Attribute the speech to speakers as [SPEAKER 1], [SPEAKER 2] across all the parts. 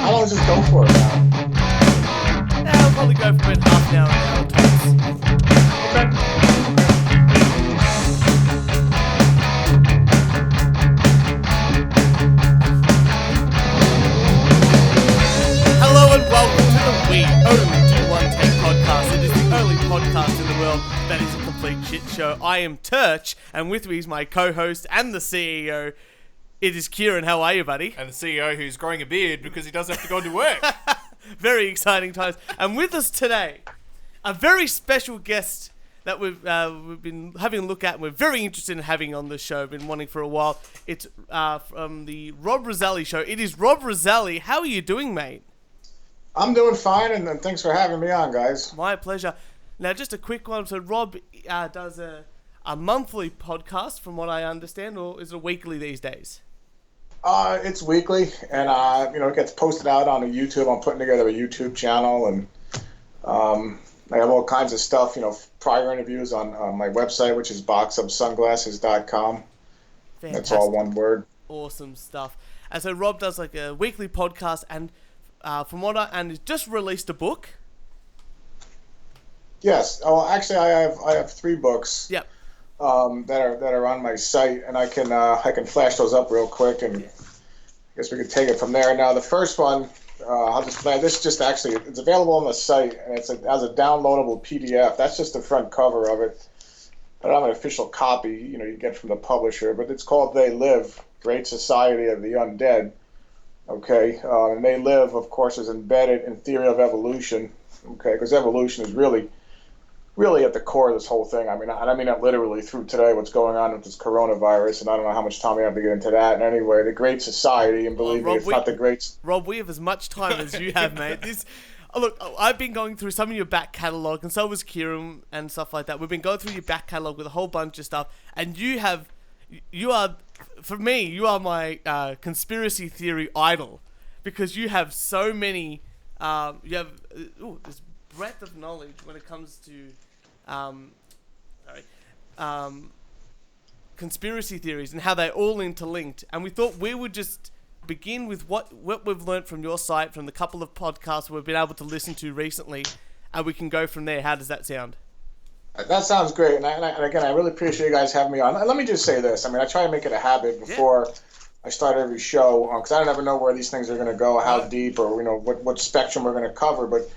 [SPEAKER 1] How long does this go for now?
[SPEAKER 2] I'll probably go for about half an hour tops.
[SPEAKER 1] Okay.
[SPEAKER 2] Hello and welcome to the We Only Do One Take podcast. It is the only podcast in the world that is a complete shit show. I am Turch, and with me is my co-host and the CEO. It is Kieran. How are you, buddy?
[SPEAKER 3] And the CEO who's growing a beard because he doesn't have to go to work.
[SPEAKER 2] Very exciting times. And with us today, a very special guest that we've been having a look at and we're very interested in having on the show, been wanting for a while. It's from the Rob Roselli show. It is Rob Roselli. How are you doing, mate?
[SPEAKER 1] I'm doing fine, and thanks for having me on, guys.
[SPEAKER 2] My pleasure. Now, just a quick one. So Rob does a monthly podcast, from what I understand, or is it weekly these days?
[SPEAKER 1] It's weekly, and it gets posted out on YouTube. I'm putting together a YouTube channel, and I have all kinds of stuff. Prior interviews on my website, which is boxofsunglasses.com.
[SPEAKER 2] Fantastic.
[SPEAKER 1] That's all one word.
[SPEAKER 2] Awesome stuff. And so Rob does like a weekly podcast, and from what he's just released a book.
[SPEAKER 1] Yes. Oh, actually, I have 3 books.
[SPEAKER 2] Yep.
[SPEAKER 1] That are on my site, and I can flash those up real quick, and I guess we can take it from there. Now, the first one, it's available on the site, and it has a downloadable PDF. That's just the front cover of it. I don't have an official copy, you get from the publisher, but it's called They Live, Great Society of the Undead. Okay, and They Live, of course, is embedded in theory of evolution. Okay, because evolution is really at the core of this whole thing. I mean that literally through today, what's going on with this coronavirus, and I don't know how much time we have to get into that. And anyway, the Great Society, and believe me, it's not the great...
[SPEAKER 2] Rob, we have as much time as you have, mate. Look, I've been going through some of your back catalogue, and so was Kieran and stuff like that. We've been going through your back catalogue with a whole bunch of stuff, and you are, for me, you are my conspiracy theory idol, because you have so many, this breadth of knowledge when it comes to conspiracy theories and how they're all interlinked. And we thought we would just begin with what we've learned from your site, from the couple of podcasts we've been able to listen to recently, and we can go from there. How does that sound?
[SPEAKER 1] That sounds great, and again, I really appreciate you guys having me on. Let me just say this. I mean, I try to make it a habit before I start every show, because I never know where these things are going to go, how deep, or what spectrum we're going to cover. But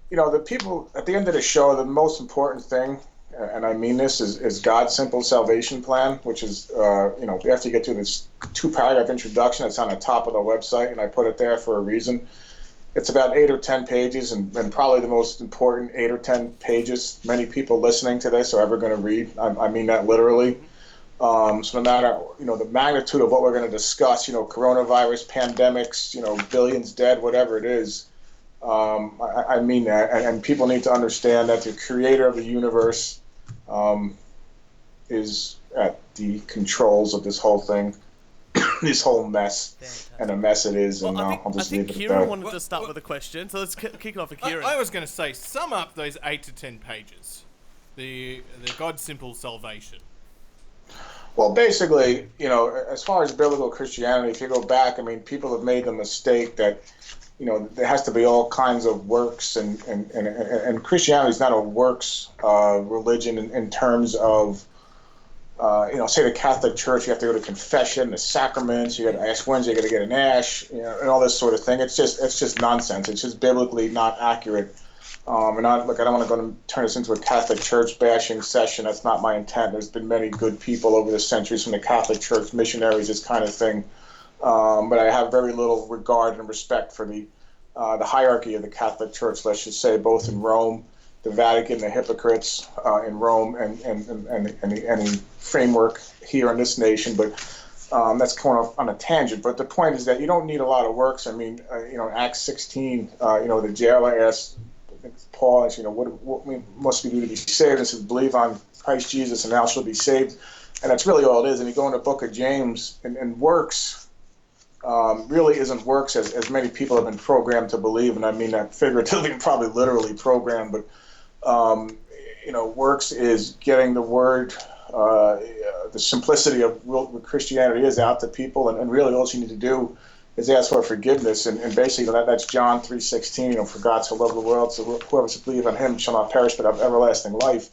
[SPEAKER 1] the people at the end of the show, the most important thing, and I mean this, is God's simple salvation plan, which is after you get to this 2-paragraph introduction, it's on the top of the website, and I put it there for a reason. It's about 8 or 10 pages, and probably the most important 8 or 10 pages many people listening to this are ever going to read. I mean that literally. So no matter the magnitude of what we're going to discuss, coronavirus, pandemics, billions dead, whatever it is, I mean that, and people need to understand that the creator of the universe is at the controls of this whole thing. This whole mess. Fantastic. And a mess it is, and I'll just leave it at that.
[SPEAKER 2] Kieran wanted to start with a question, so let's kick it off with Kieran.
[SPEAKER 3] I was going to say, sum up those 8 to 10 pages. The God simple salvation.
[SPEAKER 1] Well, basically, as far as biblical Christianity, if you go back, I mean, people have made the mistake that, there has to be all kinds of works, and Christianity is not a works religion in terms of, say the Catholic Church, you have to go to confession, the sacraments, you got to Ash Wednesday, you got to get an ash, and all this sort of thing. It's just nonsense. It's just biblically not accurate. And I don't want to turn this into a Catholic Church bashing session. That's not my intent. There's been many good people over the centuries from the Catholic Church, missionaries, this kind of thing. But I have very little regard and respect for the hierarchy of the Catholic Church, let's just say, both in Rome, the Vatican, the hypocrites in Rome, and the framework here in this nation. But that's going off on a tangent. But the point is that you don't need a lot of works. I mean, Acts 16, the jailer asked Paul, what must we do to be saved? And says, believe on Christ Jesus, and thou shalt be saved. And that's really all it is. And you go in the book of James, and works really isn't works as many people have been programmed to believe. And I mean that figuratively and probably literally programmed. But, works is getting the word, the simplicity of what Christianity is out to people. And really all you need to do is ask for forgiveness, and basically that's John 3:16. For God so loved the world, so whoever should believe on Him shall not perish but have everlasting life.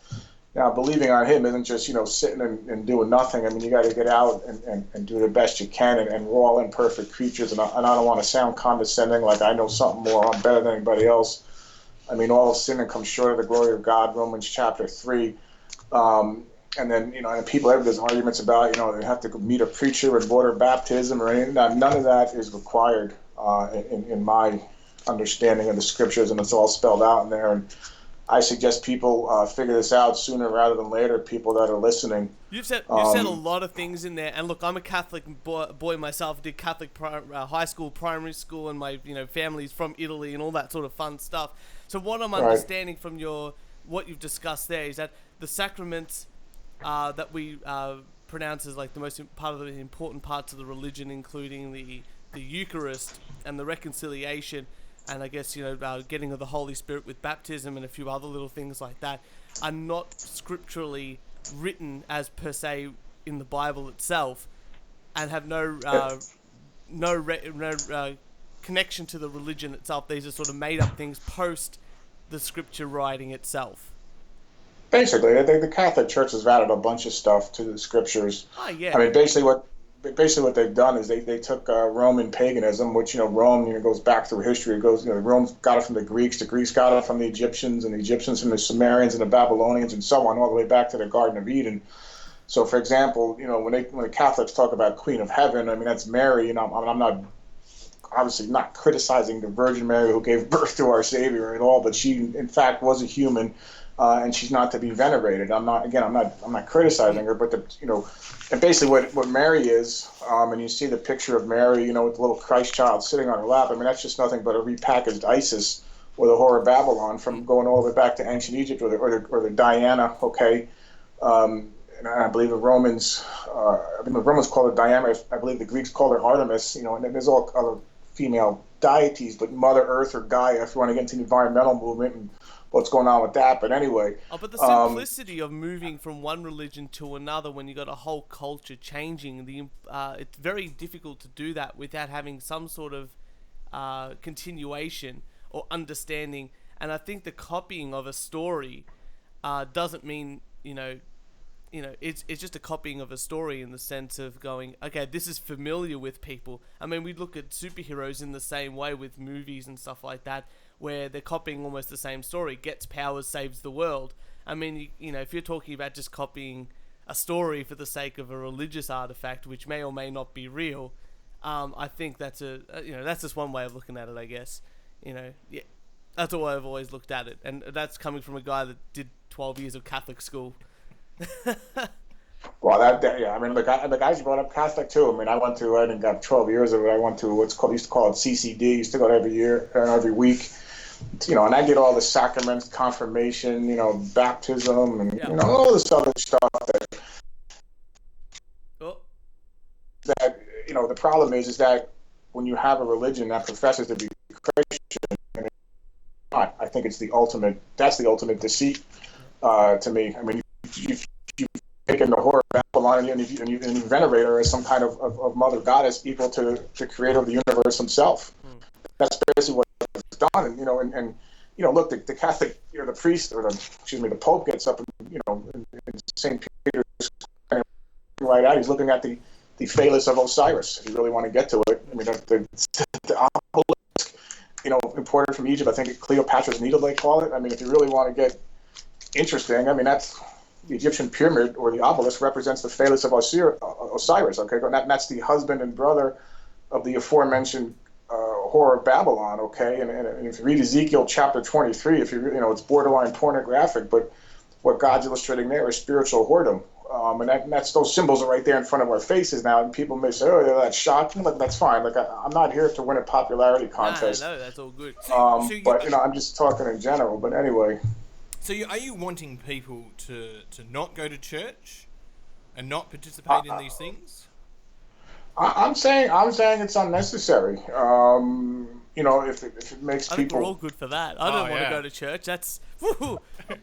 [SPEAKER 1] Now, believing on Him isn't just sitting and doing nothing. I mean, you got to get out and do the best you can, and we're all imperfect creatures. And I don't want to sound condescending, like I know something more, I'm better than anybody else. I mean, all sin and come short of the glory of God, Romans chapter 3. And then, and people, there's arguments about, they have to meet a preacher with water baptism or anything. None of that is required in my understanding of the scriptures, and it's all spelled out in there. And I suggest people figure this out sooner rather than later, people that are listening.
[SPEAKER 2] You've said a lot of things in there, and look, I'm a Catholic boy myself. Did Catholic high school, primary school, and my family's from Italy and all that sort of fun stuff. So what I'm understanding from what you've discussed there is that the sacraments that we pronounce as like the most part of the important parts of the religion, including the Eucharist and the reconciliation, and I guess getting of the Holy Spirit with baptism and a few other little things like that, are not scripturally written as per se in the Bible itself, and have no connection to the religion itself. These are sort of made up things post the scripture writing itself.
[SPEAKER 1] Basically, the Catholic Church has added a bunch of stuff to the scriptures.
[SPEAKER 2] Oh, yeah.
[SPEAKER 1] I mean, basically what they've done is they took Roman paganism, which Rome goes back through history. It goes Rome got it from the Greeks got it from the Egyptians, and the Egyptians from the Sumerians and the Babylonians and so on, all the way back to the Garden of Eden. So, for example, when the Catholics talk about Queen of Heaven, I mean that's Mary. I'm not obviously not criticizing the Virgin Mary who gave birth to our Savior at all, but she in fact was a human. And she's not to be venerated. I'm not criticizing her, but and basically what Mary is, and you see the picture of Mary, with the little Christ child sitting on her lap. I mean, that's just nothing but a repackaged Isis or the Whore of Babylon from going all the way back to ancient Egypt, or the Diana. Okay, and I believe the Romans, called her Diana. I believe the Greeks called her Artemis. And then there's all other female deities, but Mother Earth or Gaia, if you want to get into the environmental movement and what's going on with that. But anyway.
[SPEAKER 2] But the simplicity of moving from one religion to another when you got a whole culture changing, it's very difficult to do that without having some sort of continuation or understanding. And I think the copying of a story doesn't mean, it's just a copying of a story in the sense of going, okay, this is familiar with people. I mean, we look at superheroes in the same way with movies and stuff like that, where they're copying almost the same story. Gets powers, saves the world. I mean, if you're talking about just copying a story for the sake of a religious artifact, which may or may not be real, I think that's that's just one way of looking at it, I guess. Yeah, that's the way I've always looked at it, and that's coming from a guy that did 12 years of Catholic school.
[SPEAKER 1] Well, yeah. I mean, the guys you brought up Catholic too. I mean, I didn't got 12 years of it. I went to used to call it CCD. Used to go every week. And I did all the sacraments, confirmation, baptism, and all this other stuff that the problem is that when you have a religion that professes to be Christian, and it's not, I think that's the ultimate deceit to me. I mean, you've taken the Whore of Babylon and you venerate her as some kind of mother goddess equal to the creator of the universe himself. That's basically what it's done. And look, the Catholic, the priest, or the Pope gets up in St. Peter's right out. He's looking at the phallus of Osiris, if you really want to get to it. I mean, the obelisk, imported from Egypt. I think Cleopatra's Needle, they call it. I mean, if you really want to get interesting, I mean, that's the Egyptian pyramid, or the obelisk, represents the phallus of Osiris. Okay, and that's the husband and brother of the aforementioned Whore of Babylon. Okay, and if you read Ezekiel chapter 23, it's borderline pornographic, but what God's illustrating there is spiritual whoredom. And that's those symbols are right there in front of our faces now, and people may say, "Oh, that's shocking." But that's fine. Like I'm not here to win a popularity contest.
[SPEAKER 2] No, that's all good.
[SPEAKER 1] But I'm just talking in general. But anyway.
[SPEAKER 3] So are you wanting people to not go to church and not participate in these things?
[SPEAKER 1] I'm saying it's unnecessary. If it makes people.
[SPEAKER 2] I think we're all good for that. I don't want to go to church. That's woohoo.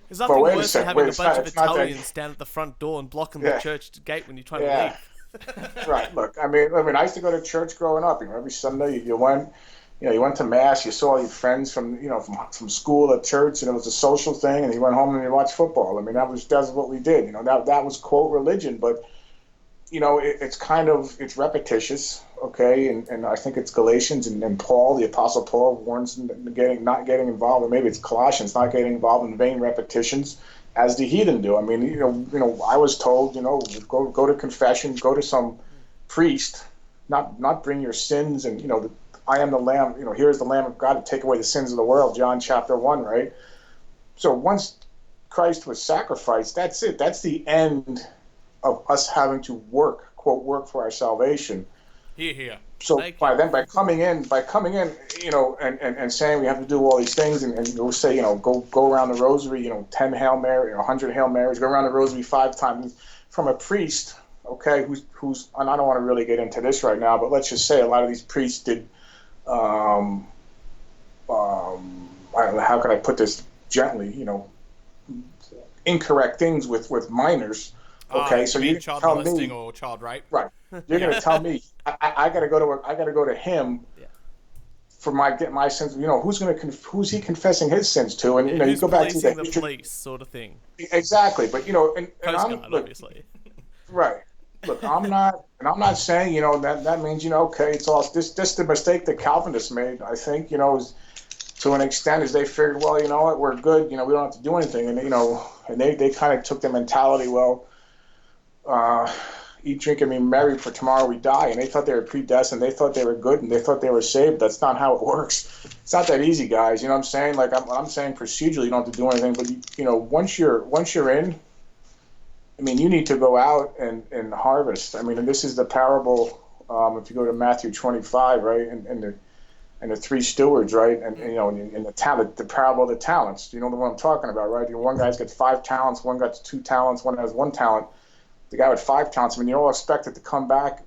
[SPEAKER 2] There's
[SPEAKER 1] Well,
[SPEAKER 2] nothing worse than having a bunch of
[SPEAKER 1] it's not
[SPEAKER 2] Italians stand at the front door and blocking the church gate when you're trying to leave.
[SPEAKER 1] Right. Look, I mean, I used to go to church growing up. You know, every Sunday you went, you went to mass. You saw your friends from, from school at church, and it was a social thing. And you went home and you watched football. I mean, that's what we did. You know, that was quote religion, but it's kind of it's repetitious, okay, and I think it's Galatians and Paul, the Apostle Paul, warns them that not getting involved, or maybe it's Colossians, not getting involved in vain repetitions, as the heathen do. I mean, I was told, go to confession, go to some priest, not bring your sins, and I am the Lamb. Here's the Lamb of God to take away the sins of the world. John chapter 1, right? So once Christ was sacrificed, that's it. That's the end of us having to work, quote, work for our salvation.
[SPEAKER 3] Here, here.
[SPEAKER 1] So by coming in, and saying we have to do all these things, and we'll say, go around the rosary, 10 Hail Mary, 100 Hail Marys, go around the rosary 5 times from a priest, okay, who's, and I don't want to really get into this right now, but let's just say a lot of these priests did, I don't know, how can I put this gently, incorrect things with minors. Okay, so you
[SPEAKER 3] child
[SPEAKER 1] tell
[SPEAKER 3] molesting
[SPEAKER 1] me,
[SPEAKER 3] or child rape,
[SPEAKER 1] right? You're going to tell me I got to go to him for my sins. Who's he confessing his sins to? And
[SPEAKER 2] Who's
[SPEAKER 1] you go back to
[SPEAKER 2] policing the police sort of thing?
[SPEAKER 1] Exactly, but and
[SPEAKER 2] Coast
[SPEAKER 1] I'm
[SPEAKER 2] Guard, obviously.
[SPEAKER 1] right. Look, I'm not saying that means okay, it's all this the mistake that Calvinists made. I think is to an extent is they figured, well, you know what, we're good, we don't have to do anything, and and they kind of took the mentality, well, eat, drink, and be merry, for tomorrow we die. And they thought they were predestined. They thought they were good, and they thought they were saved. That's not how it works. It's not that easy, guys. You know what I'm saying? Like I'm saying, procedurally, you don't have to do anything. But once you're in, I mean, you need to go out and harvest. I mean, and this is the parable. If you go to Matthew 25, right, and the 3 stewards, right, and in the parable of the talents. You know the one I'm talking about, right? One guy's got 5 talents, one got 2 talents, one has 1 talent. The guy with 5 talents, I mean, you're all expected to come back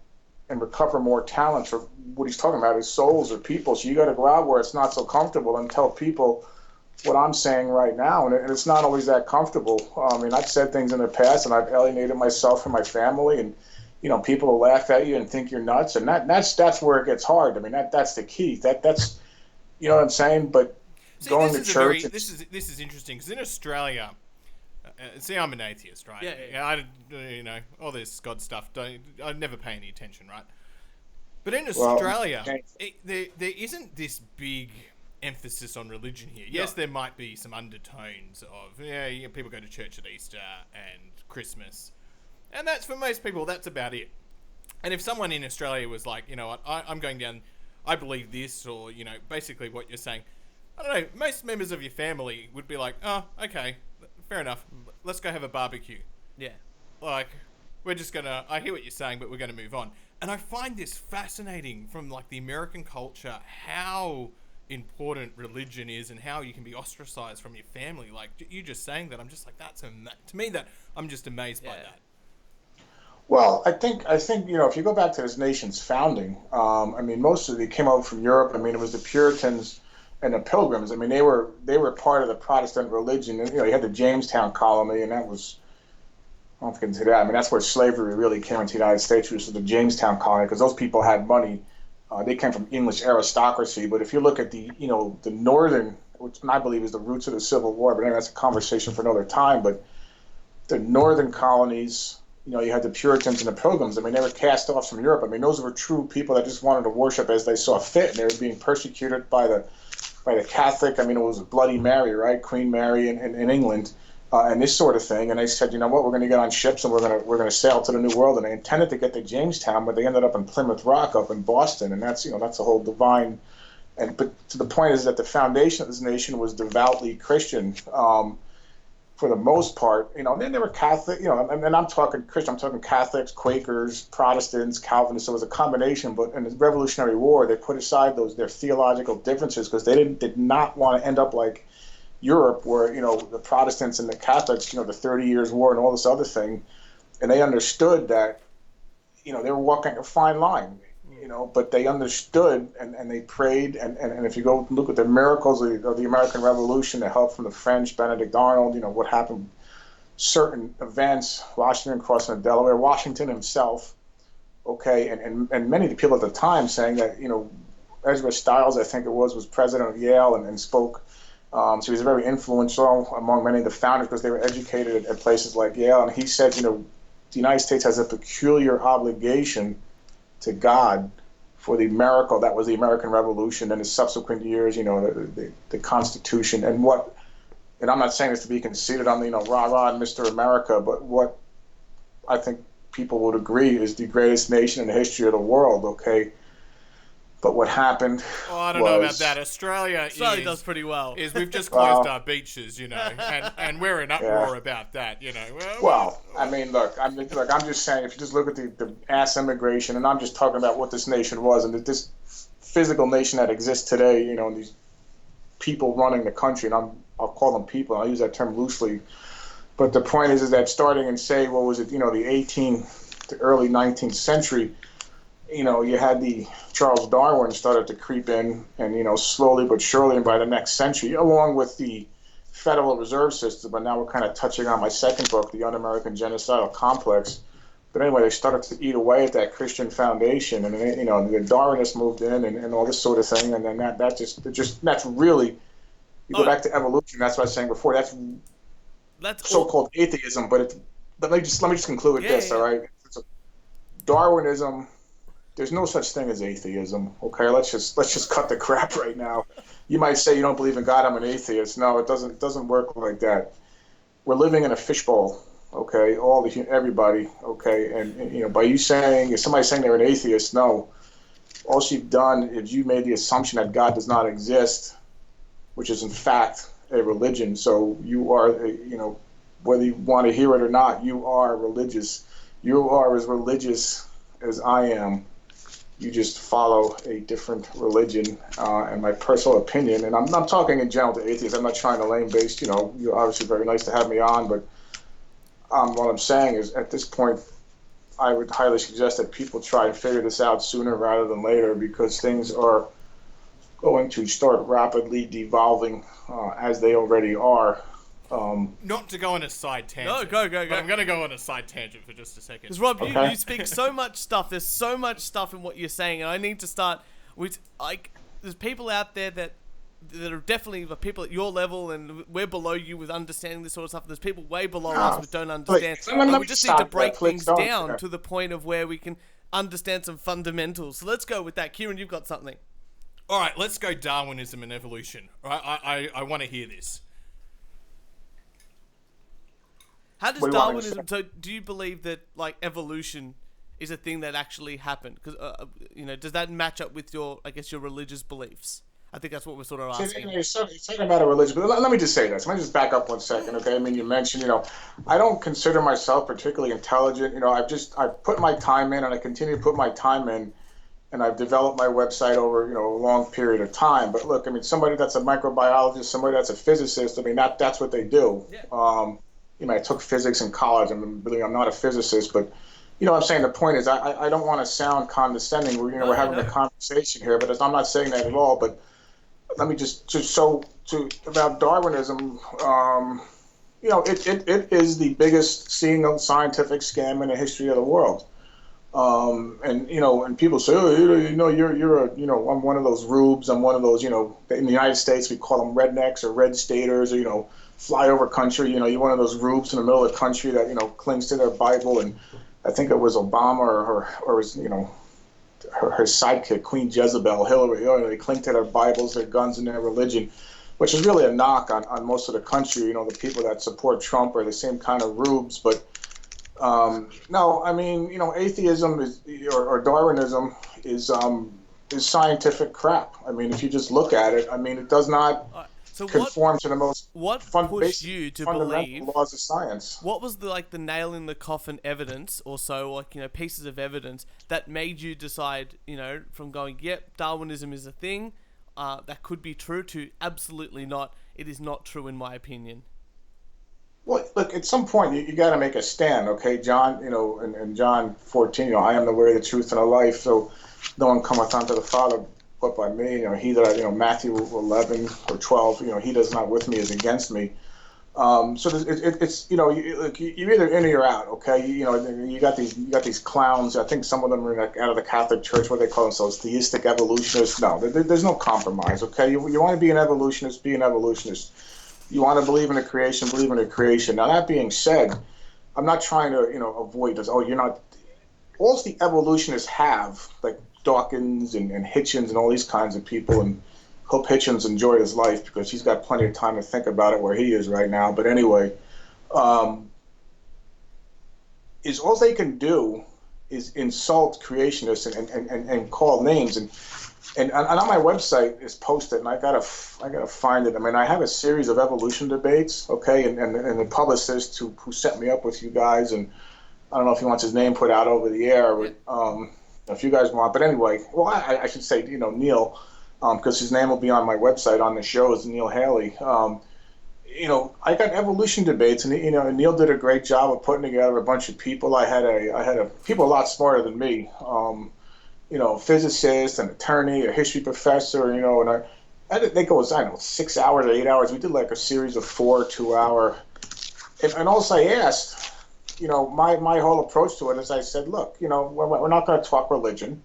[SPEAKER 1] and recover more talents for what he's talking about, his souls or people. So you got to go out where it's not so comfortable and tell people what I'm saying right now. And it's not always that comfortable. I mean, I've said things in the past, and I've alienated myself from my family, and people will laugh at you and think you're nuts. And that's where it gets hard. I mean, that's the key. That's what I'm saying. But going to church.
[SPEAKER 3] This is interesting because in Australia. See, I'm an atheist, right?
[SPEAKER 2] Yeah.
[SPEAKER 3] All this God stuff. I never pay any attention, right? But in Australia, there isn't this big emphasis on religion here. Yes, there might be some undertones of people go to church at Easter and Christmas, and that's for most people. That's about it. And if someone in Australia was like, I'm going down, I believe this, or basically what you're saying, I don't know. Most members of your family would be like, oh, okay. Fair enough. Let's go have a barbecue.
[SPEAKER 2] Yeah.
[SPEAKER 3] Like, we're just gonna... I hear what you're saying, but we're gonna move on. And I find this fascinating from, the American culture, how important religion is and how you can be ostracized from your family. Like, you just saying that, I'm just like, to me, I'm just amazed by that.
[SPEAKER 1] Well, I think if you go back to this nation's founding, I mean, most of it came over from Europe. I mean, it was the Puritans and the Pilgrims. I mean, they were part of the Protestant religion. And, you had the Jamestown colony, and that was, I don't get into that. I mean, that's where slavery really came into the United States, which was the Jamestown colony, because those people had money. They came from English aristocracy. But if you look at the northern, which I believe is the roots of the Civil War, but anyway, that's a conversation for another time. But the northern colonies, you had the Puritans and the Pilgrims. I mean, they were cast off from Europe. I mean, those were true people that just wanted to worship as they saw fit, and they were being persecuted by the Catholic. I mean, it was Bloody Mary, right? Queen Mary in England, and this sort of thing. And they said, you know what, we're going to get on ships and we're going to sail to the New World. And they intended to get to Jamestown, but they ended up in Plymouth Rock up in Boston. And that's a whole divine. But to the point is that the foundation of this nation was devoutly Christian. For the most part, and then there were Catholic, and I'm talking Christian, I'm talking Catholics, Quakers, Protestants, Calvinists. So it was a combination. But in the Revolutionary War, they put aside their theological differences because they did not want to end up like Europe, where the Protestants and the Catholics, the 30 Years' War and all this other thing, and they understood that they were walking a fine line. But they understood and they prayed. And if you go look at the miracles of the American Revolution, the help from the French, Benedict Arnold, what happened, certain events, Washington crossing the Delaware, Washington himself, okay, and many of the people at the time saying that, Ezra Stiles, I think it was president of Yale and spoke. So he was very influential among many of the founders because they were educated at places like Yale. And he said, the United States has a peculiar obligation to God for the miracle that was the American Revolution and the subsequent years, the Constitution and I'm not saying this to be conceited on the, rah rah and Mr. America, but what I think people would agree is the greatest nation in the history of the world, okay? But what happened
[SPEAKER 3] I don't know about that. Australia
[SPEAKER 2] does pretty well.
[SPEAKER 3] We've just closed our beaches, and we're in uproar about that,
[SPEAKER 1] Well, I mean, look, I'm just saying, if you just look at the mass immigration, and I'm just talking about what this nation was, and this physical nation that exists today, and these people running the country, and I'll call them people, and I'll use that term loosely. But the point is that starting in, say, what was it, the early 19th century, you had the Charles Darwin started to creep in, and slowly but surely, and by the next century, along with the Federal Reserve System. But now we're kind of touching on my second book, The Un-American Genocidal Complex. But anyway, they started to eat away at that Christian foundation, and then, the Darwinists moved in, and all this sort of thing, and then that's really, you go back to evolution. That's what I was saying before. That's so-called atheism. But let me just conclude with this. All right, Darwinism. There's no such thing as atheism. Okay, let's just cut the crap right now. You might say you don't believe in God. I'm an atheist. No, it doesn't work like that. We're living in a fishbowl. Okay, everybody. Okay, and by you saying, if somebody's saying they're an atheist, no. All you've done is you made the assumption that God does not exist, which is in fact a religion. So you are, whether you want to hear it or not, you are religious. You are as religious as I am. You just follow a different religion, and my personal opinion, and I'm talking in general to atheists. I'm not trying to lame base. You're obviously very nice to have me on, but what I'm saying is, at this point, I would highly suggest that people try and figure this out sooner rather than later, because things are going to start rapidly devolving as they already are.
[SPEAKER 3] Not to go on a side tangent.
[SPEAKER 2] No, go.
[SPEAKER 3] But I'm going to go on a side tangent for just a second.
[SPEAKER 2] Because Rob, you speak so much stuff. There's so much stuff in what you're saying, and I need to start with, there's people out there that are definitely the people at your level, and we're below you with understanding this sort of stuff. There's people way below us who don't understand. We just need to break things down to the point of where we can understand some fundamentals. So let's go with that. Kieran, you've got something.
[SPEAKER 3] All right, let's go Darwinism and evolution. All right, I want to hear this.
[SPEAKER 2] How does Darwinism? So, do you believe that evolution is a thing that actually happened? Because does that match up with your religious beliefs? I think that's what we're sort of asking.
[SPEAKER 1] You're talking about a religion, but let me just say this. Let me just back up 1 second, okay? I mean, you mentioned, I don't consider myself particularly intelligent. I've put my time in, and I continue to put my time in, and I've developed my website over, a long period of time. But look, I mean, somebody that's a microbiologist, somebody that's a physicist, I mean, that's what they do. Yeah. I took physics in college. I'm not a physicist, but I'm saying the point is I don't want to sound condescending. We're having a conversation here, but I'm not saying that at all. But let me about Darwinism. It is the biggest single scientific scam in the history of the world. And people say, I'm one of those rubes. I'm one of those, in the United States we call them rednecks or red staters, or flyover country. You're one of those rubes in the middle of the country that clings to their Bible. And I think it was Obama or his her sidekick, Queen Jezebel, Hillary. They cling to their Bibles, their guns, and their religion, which is really a knock on most of the country. The people that support Trump are the same kind of rubes. But no, I mean, atheism or Darwinism is scientific crap. I mean, if you just look at it, I mean, it does not conform to the most
[SPEAKER 2] pushed you to believe
[SPEAKER 1] laws of science.
[SPEAKER 2] What was the nail in the coffin evidence or so, pieces of evidence that made you decide, from going, yep, Darwinism is a thing that could be true, to absolutely not, it is not true in my opinion?
[SPEAKER 1] Well, look, at some point you got to make a stand, okay, John? In John 14, I am the way, the truth, and the life. So no one cometh unto the Father but by me. He that Matthew 11 or 12. He does not with me is against me. So it's you're either in or you're out. Okay, you got these clowns. I think some of them are like out of the Catholic Church. What they call themselves, theistic evolutionists. No, there's no compromise. Okay, you want to be an evolutionist, be an evolutionist. You want to believe in a creation, believe in a creation. Now that being said, I'm not trying to avoid this. Oh, you're not. All the evolutionists have, like Dawkins and Hitchens and all these kinds of people, and hope Hitchens enjoyed his life because he's got plenty of time to think about it where he is right now. But anyway, um, is all they can do is insult creationists and call names and on my website is posted, and I gotta find it. I mean, I have a series of evolution debates, okay, and the publicist who set me up with you guys, and I don't know if he wants his name put out over the air, but if you guys want. But anyway, well, I should say, Neil, because his name will be on my website on the show is Neil Haley. I got evolution debates, and Neil did a great job of putting together a bunch of people. I had a people a lot smarter than me. Physicist, an attorney, a history professor, and I think it was, 6 hours or 8 hours. We did like a series of 4 2-hour. And also I asked, my whole approach to it is I said, look, we're not going to talk religion.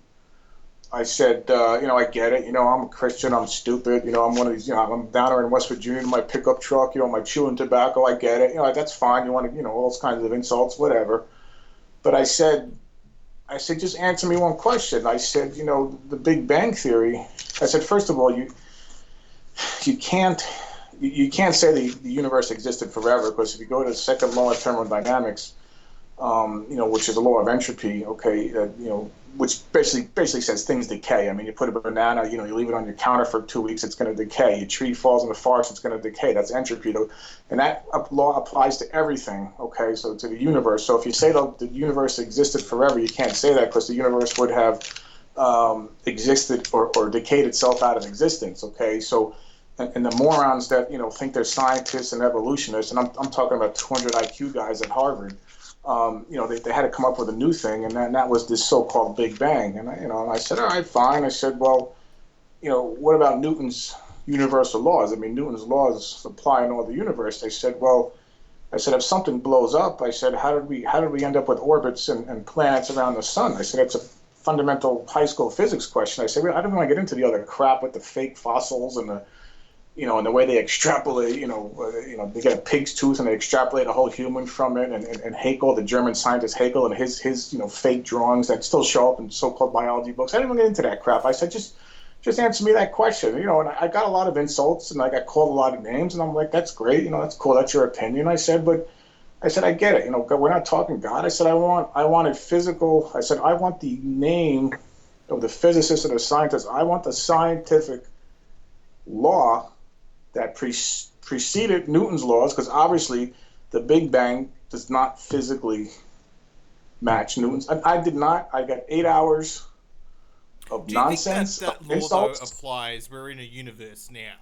[SPEAKER 1] I said, I get it. I'm a Christian. I'm stupid. I'm one of these, I'm down there in West Virginia in my pickup truck, my chewing tobacco. I get it. That's fine. You want to, all those kinds of insults, whatever. But I said, just answer me one question. I said, the Big Bang Theory. I said, first of all, you can't say the universe existed forever, because if you go to the second law of thermodynamics, which is the law of entropy, okay, which basically says things decay. I mean, you put a banana, you leave it on your counter for 2 weeks, it's going to decay. A tree falls in the forest, it's going to decay. That's entropy, though, and that law applies to everything. Okay, so to the universe. So if you say the universe existed forever, you can't say that, because the universe would have existed or decayed itself out of existence. Okay, so. And the morons that think they're scientists and evolutionists, and I'm talking about 200 IQ guys at Harvard. They had to come up with a new thing, and that was this so-called Big Bang. And I said, all right, fine. I said, well, what about Newton's universal laws? I mean, Newton's laws apply in all the universe. They said, well, I said, if something blows up, I said, how did we end up with orbits and planets around the sun? I said, it's a fundamental high school physics question. I said, I don't want to get into the other crap with the fake fossils and and the way they extrapolate, they get a pig's tooth and they extrapolate a whole human from it, and Haeckel, the German scientist Haeckel, and his fake drawings that still show up in so-called biology books. I didn't even get into that crap. I said, just answer me that question, and I got a lot of insults, and I got called a lot of names, and I'm like, that's great, that's cool, that's your opinion. I said, I get it, we're not talking God. I said, I wanted physical. I said, I want the name of the physicist or the scientist. I want the scientific law that preceded Newton's laws, because obviously the Big Bang does not physically match Newton's. I did not. I got 8 hours of nonsense.
[SPEAKER 3] Do you think that law, though, applies? We're in a universe now,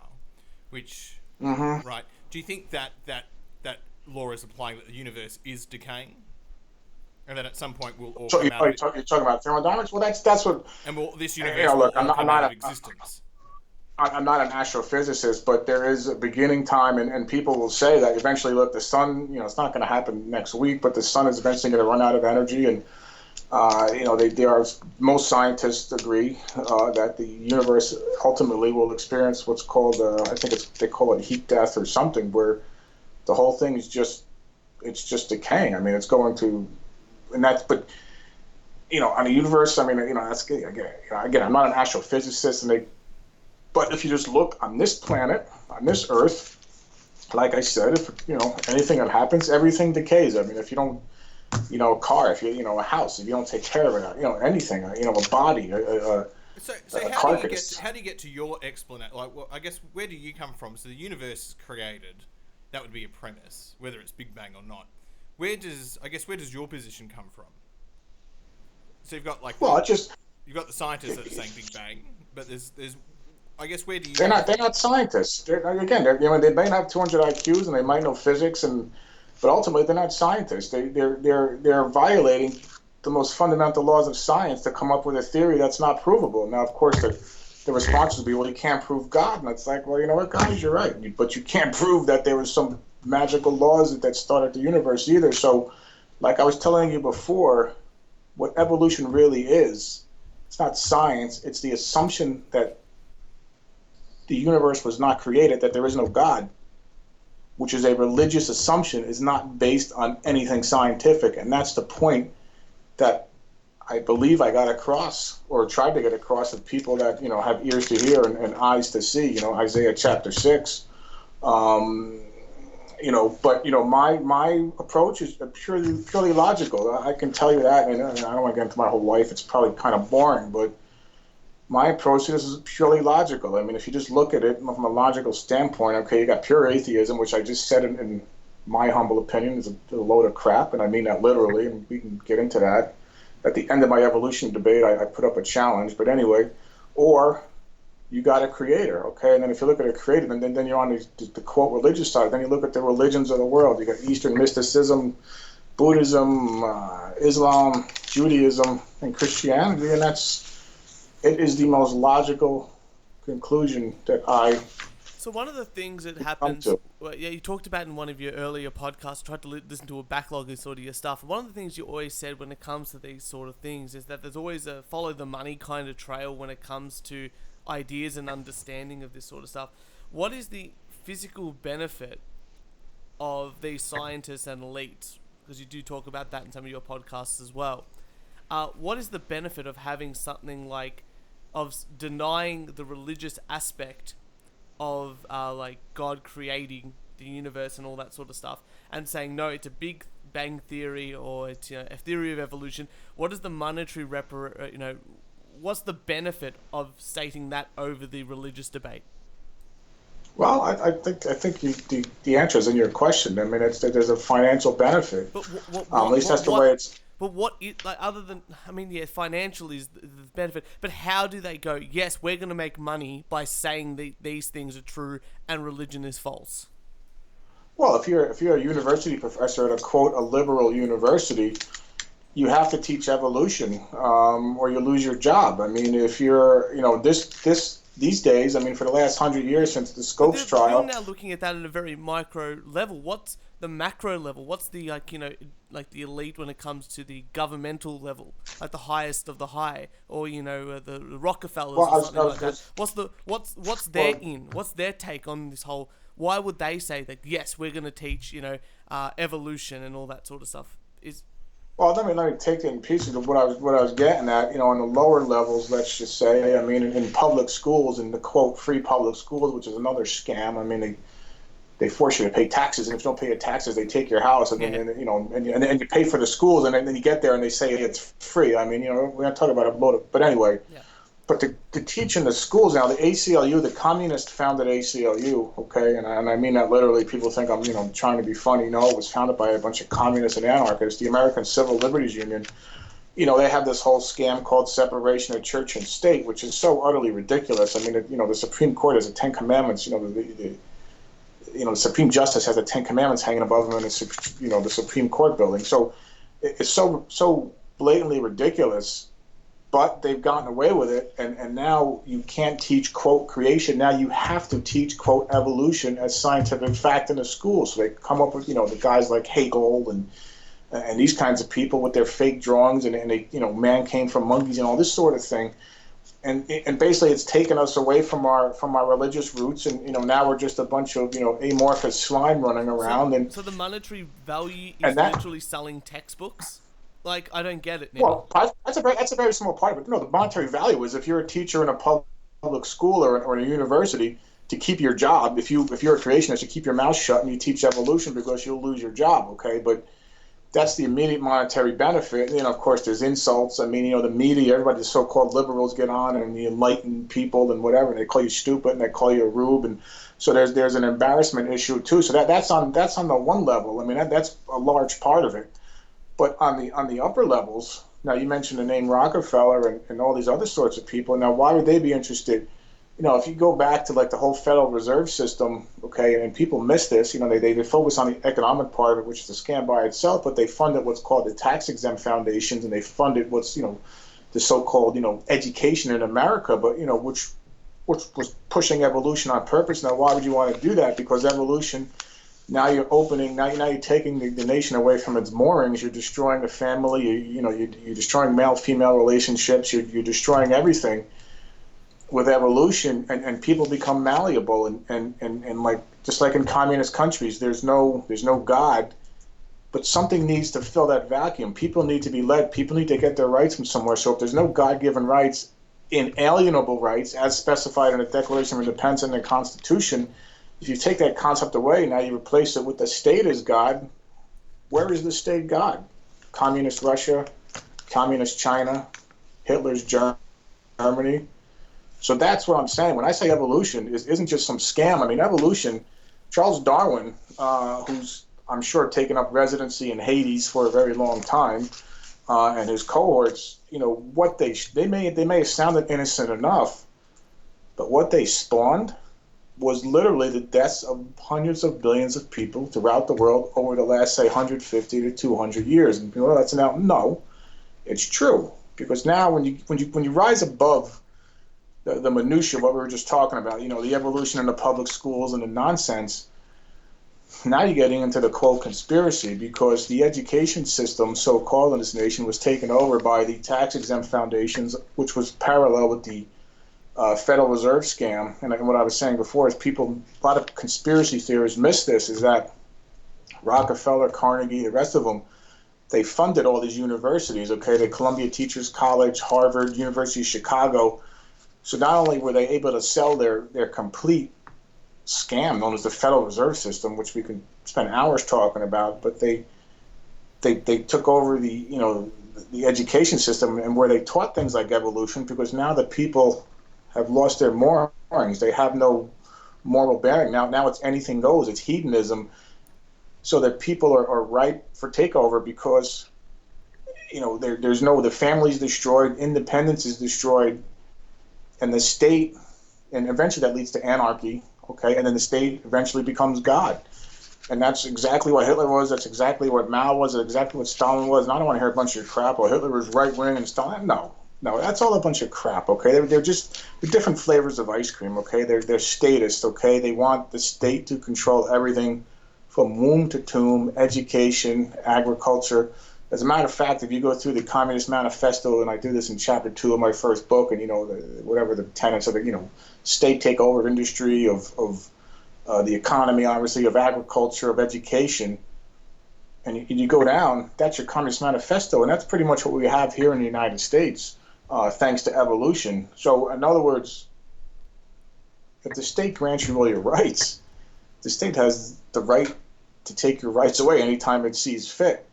[SPEAKER 3] which, right? Do you think that law is applying, that the universe is decaying, and then at some point we'll all come out of it?
[SPEAKER 1] You're talking about thermodynamics? Well, that's what.
[SPEAKER 3] And this universe will come out of existence.
[SPEAKER 1] I'm not an astrophysicist, but there is a beginning time, and people will say that eventually, look, the sun, it's not going to happen next week, but the sun is eventually going to run out of energy, and most scientists agree that the universe ultimately will experience what's called, they call it heat death or something, where the whole thing is just decaying. I mean, it's going to, on the universe, I mean, that's again, I'm not an astrophysicist, but if you just look on this planet, on this Earth, like I said, if anything that happens, everything decays. I mean, if you don't, a car, if you, a house, if you don't take care of it, anything, a body, a carcass.
[SPEAKER 3] How do you get to your explanation? Like, well, I guess, where do you come from? So the universe is created. That would be a premise, whether it's Big Bang or not. Where does your position come from? So you've got you've got the scientists that are saying Big Bang, but there's I guess, where do you?
[SPEAKER 1] They're not scientists. They may have 200 IQs and they might know physics, but ultimately they're not scientists. They're violating the most fundamental laws of science to come up with a theory that's not provable. Now, of course, the response would be, well, you can't prove God, and it's like, well, you know what, guys, you're right, but you can't prove that there was some magical laws that started the universe either. So, like I was telling you before, what evolution really is, it's not science. It's the assumption that the universe was not created, that there is no God, which is a religious assumption, is not based on anything scientific. And that's the point that I believe I got across, or tried to get across, with people that, have ears to hear and eyes to see, Isaiah chapter 6. My approach is purely logical. I can tell you that, and I don't want to get into my whole life. It's probably kind of boring, but my approach to this is purely logical. I mean, if you just look at it from a logical standpoint, okay, you got pure atheism, which I just said in my humble opinion is a load of crap, and I mean that literally, and we can get into that. At the end of my evolution debate, I put up a challenge, but anyway, or you got a creator, okay? And then if you look at a creator, then you're on the quote religious side. Then you look at the religions of the world. You got Eastern mysticism, Buddhism, Islam, Judaism, and Christianity, and it is the most logical conclusion that I.
[SPEAKER 2] So one of the things that happens, well, you talked about in one of your earlier podcasts, tried to listen to a backlog of sort of your stuff. And one of the things you always said when it comes to these sort of things is that there's always a follow the money kind of trail when it comes to ideas and understanding of this sort of stuff. What is the physical benefit of these scientists and elites? Because you do talk about that in some of your podcasts as well. What is the benefit of having something of denying the religious aspect of like God creating the universe and all that sort of stuff, and saying no, it's a Big Bang theory, or it's a theory of evolution? What is the monetary what's the benefit of stating that over the religious debate?
[SPEAKER 1] Well, I think the answer is in your question. I mean, there's a financial benefit.
[SPEAKER 2] But
[SPEAKER 1] at least that's the way it's.
[SPEAKER 2] But what is, other than, financially is the benefit, but how do they go, yes, we're going to make money by saying these things are true and religion is false?
[SPEAKER 1] Well, if you're a university professor at a liberal university, you have to teach evolution, or you lose your job. I mean, if you're, these days, I mean, for the last 100 years since the Scopes trial.
[SPEAKER 2] You're now looking at that at a very micro level. What's the macro level? What's the the elite when it comes to the governmental level, like the highest of the high, or the Rockefellers or something like that? What's their what's their take on this whole? Why would they say that? Yes, we're going to teach evolution and all that sort of stuff.
[SPEAKER 1] Well, let me take it in pieces of what I was getting at. On the lower levels, let's just say, I mean, in public schools, in the quote free public schools, which is another scam. I mean, they force you to pay taxes, and if you don't pay your taxes, they take your house, and and you pay for the schools, and then you get there and they say it's free. I mean, we're not talking about a load of, but anyway. Yeah. But to teach in the schools now, the ACLU, the communist founded ACLU, okay, and I mean that literally. People think I'm trying to be funny. No, it was founded by a bunch of communists and anarchists. The American Civil Liberties Union, they have this whole scam called separation of church and state, which is so utterly ridiculous. I mean, the Supreme Court has the Ten Commandments. The Supreme Justice has the Ten Commandments hanging above him in the Supreme Court building. So it's so blatantly ridiculous. But they've gotten away with it, and now you can't teach, quote, creation. Now you have to teach, quote, evolution as scientific fact in the school. So they come up with, the guys like Hegel and these kinds of people with their fake drawings, and they, man came from monkeys and all this sort of thing. And basically it's taken us away from our religious roots, and now we're just a bunch of amorphous slime running around.
[SPEAKER 2] So the monetary value is literally selling textbooks? Like, I don't get it now.
[SPEAKER 1] Well, that's a very small part of it. No, the monetary value is if you're a teacher in a public school or in a university, to keep your job. If you're a creationist, you keep your mouth shut and you teach evolution because you'll lose your job. Okay, but that's the immediate monetary benefit. And of course, there's insults. I mean, the media, everybody, the so-called liberals get on and the enlightened people and whatever, and they call you stupid and they call you a rube, and so there's an embarrassment issue too. So that's on the one level. I mean, that's a large part of it. But on the upper levels, now you mentioned the name Rockefeller and all these other sorts of people. Now, why would they be interested? If you go back to like the whole Federal Reserve System, okay, and people miss this, they focus on the economic part of it, which is a scam by itself, but they funded what's called the tax-exempt foundations, and they funded what's, the so-called, education in America, but, which was pushing evolution on purpose. Now, why would you want to do that? Because evolution Now you're opening. Now you're taking the nation away from its moorings. You're destroying the family. You're destroying male-female relationships. You're destroying everything with evolution, and people become malleable, and like just like in communist countries, there's no God, but something needs to fill that vacuum. People need to be led. People need to get their rights from somewhere. So if there's no God-given rights, inalienable rights, as specified in the Declaration of Independence and the Constitution, if you take that concept away, now you replace it with the state as God. Where is the state God? Communist Russia, communist China, Hitler's Germany. So that's what I'm saying. When I say evolution, isn't just some scam. I mean, evolution, Charles Darwin, who's, I'm sure, taken up residency in Hades for a very long time, and his cohorts, what they may have sounded innocent enough, but what they spawned was literally the deaths of hundreds of billions of people throughout the world over the last, say, 150 to 200 years. And people, that's now, no, it's true, because now when you rise above the minutia of what we were just talking about, the evolution in the public schools and the nonsense, now you're getting into the quote conspiracy, because the education system, so-called, in this nation was taken over by the tax-exempt foundations, which was parallel with the Federal Reserve scam. And what I was saying before is a lot of conspiracy theorists miss this, is that Rockefeller, Carnegie, the rest of them, they funded all these universities, okay, the Columbia Teachers College, Harvard, University of Chicago. So not only were they able to sell their complete scam known as the Federal Reserve System, which we can spend hours talking about, but they took over the education system, and where they taught things like evolution, because now the people have lost their moorings. They have no moral bearing. Now it's anything goes. It's hedonism. So that people are ripe for takeover, because the family's destroyed, independence is destroyed, and the state, and eventually that leads to anarchy. Okay, and then the state eventually becomes God. And that's exactly what Hitler was. That's exactly what Mao was. That's exactly what Stalin was. And I don't want to hear a bunch of crap. Well, Hitler was right wing and Stalin. No, that's all a bunch of crap. Okay, they're different flavors of ice cream. Okay, they're statists. Okay, they want the state to control everything from womb to tomb, education, agriculture. As a matter of fact, if you go through the Communist Manifesto, and I do this in chapter 2 of my first book, and whatever the tenets of the state takeover of industry, of the economy, obviously, of agriculture, of education, and you go down, that's your Communist Manifesto, and that's pretty much what we have here in the United States, thanks to evolution. So, in other words, if the state grants you all your rights, the state has the right to take your rights away anytime it sees fit.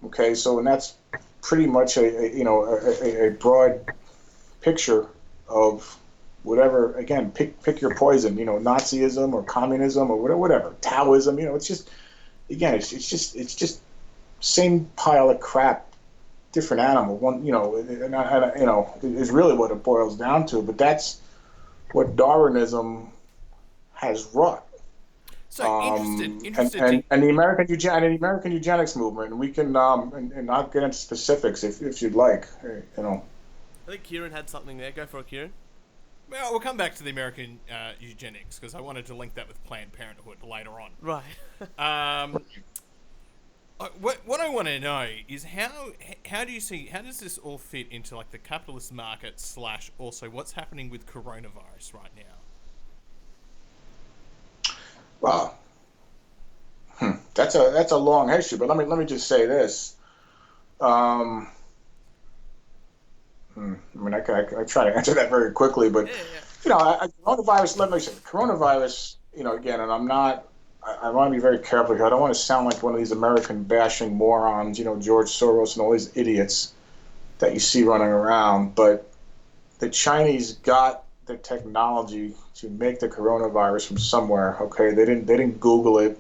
[SPEAKER 1] Okay, so, and that's pretty much a broad picture of whatever. Again, pick your poison. Nazism or communism or whatever. Taoism. It's just, again, it's just same pile of crap, different animal. One, is really what it boils down to. But that's what Darwinism has wrought.
[SPEAKER 3] So interested.
[SPEAKER 1] And the American eugenics movement. And we can and not get into specifics if you'd like.
[SPEAKER 2] I think Kieran had something there. Go for it, Kieran.
[SPEAKER 3] Well, we'll come back to the American eugenics, because I wanted to link that with Planned Parenthood later on.
[SPEAKER 2] Right.
[SPEAKER 3] What I want to know is how does this all fit into like the capitalist market / also what's happening with coronavirus right now?
[SPEAKER 1] Well, that's a long history, but let me just say this. I try to answer that very quickly, but coronavirus. Let me say, coronavirus. Again, and I want to be very careful here. I don't want to sound like one of these American bashing morons. George Soros and all these idiots that you see running around. But the Chinese got the technology to make the coronavirus from somewhere. Okay, they didn't Google it.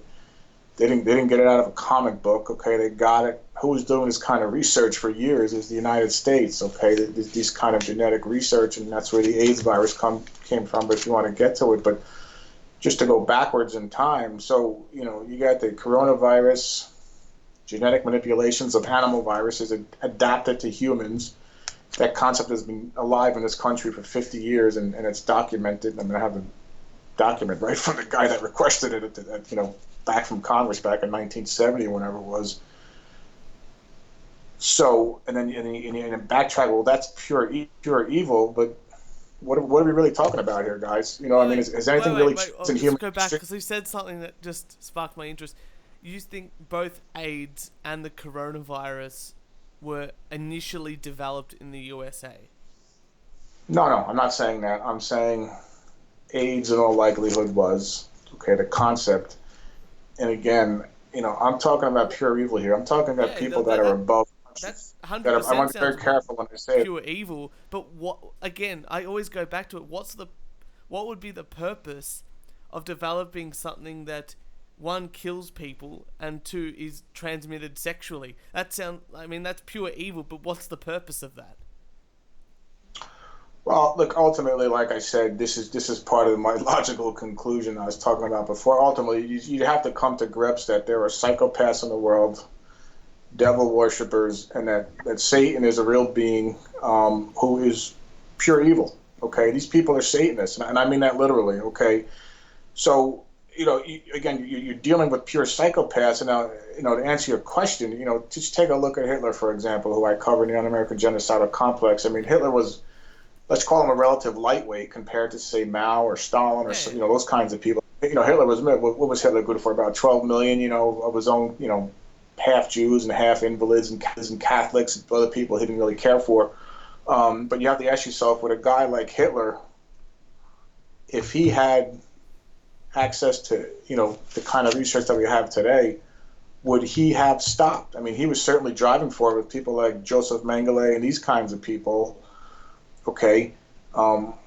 [SPEAKER 1] They didn't get it out of a comic book. Okay, they got it. Who was doing this kind of research for years is the United States. Okay, these kind of genetic research, and that's where the AIDS virus came from. But if you want to get to it, but just to go backwards in time, so you got the coronavirus, genetic manipulations of animal viruses adapted to humans. That concept has been alive in this country for 50 years, and it's documented. I'm going to have document right from the guy that requested it, back from Congress back in 1970, whenever it was. So, and then backtrack. Well, that's pure evil. But what are we really talking about here, guys? I mean, is anything really
[SPEAKER 2] I'll
[SPEAKER 1] in
[SPEAKER 2] just
[SPEAKER 1] human
[SPEAKER 2] go back
[SPEAKER 1] history?
[SPEAKER 2] because you said something that just sparked my interest. You think both AIDS and the coronavirus were initially developed in the USA?
[SPEAKER 1] No, I'm not saying that. I'm saying AIDS in all likelihood was okay. The concept, and again, I'm talking about pure evil here. I'm talking about
[SPEAKER 2] Yeah,
[SPEAKER 1] people that are above.
[SPEAKER 2] that's
[SPEAKER 1] I
[SPEAKER 2] 100%
[SPEAKER 1] want to be very
[SPEAKER 2] sounds like
[SPEAKER 1] careful when I say it.
[SPEAKER 2] pure evil. But what, again, I always go back to it. What would be the purpose of developing something that, one, kills people and two, is transmitted sexually? I mean, that's pure evil, but what's the purpose of that?
[SPEAKER 1] Well, look, ultimately, like I said, this is part of my logical conclusion I was talking about before. Ultimately, you have to come to grips that there are psychopaths in the world, devil worshippers, and that Satan is a real being, who is pure evil. Okay, these people are Satanists, and I mean that literally. Okay, so again, you're dealing with pure psychopaths, and now to answer your question, just take a look at Hitler, for example, who I cover in the Un-American Genocidal Complex. I mean, Hitler was, let's call him, a relative lightweight compared to, say, Mao or Stalin or those kinds of people. Hitler was, what was Hitler good for? About 12 million, of his own, half Jews and half invalids and Catholics and other people he didn't really care for. But you have to ask yourself, with a guy like Hitler, if he had access to, the kind of research that we have today, would he have stopped? I mean, he was certainly driving for it with people like Joseph Mengele and these kinds of people. Okay,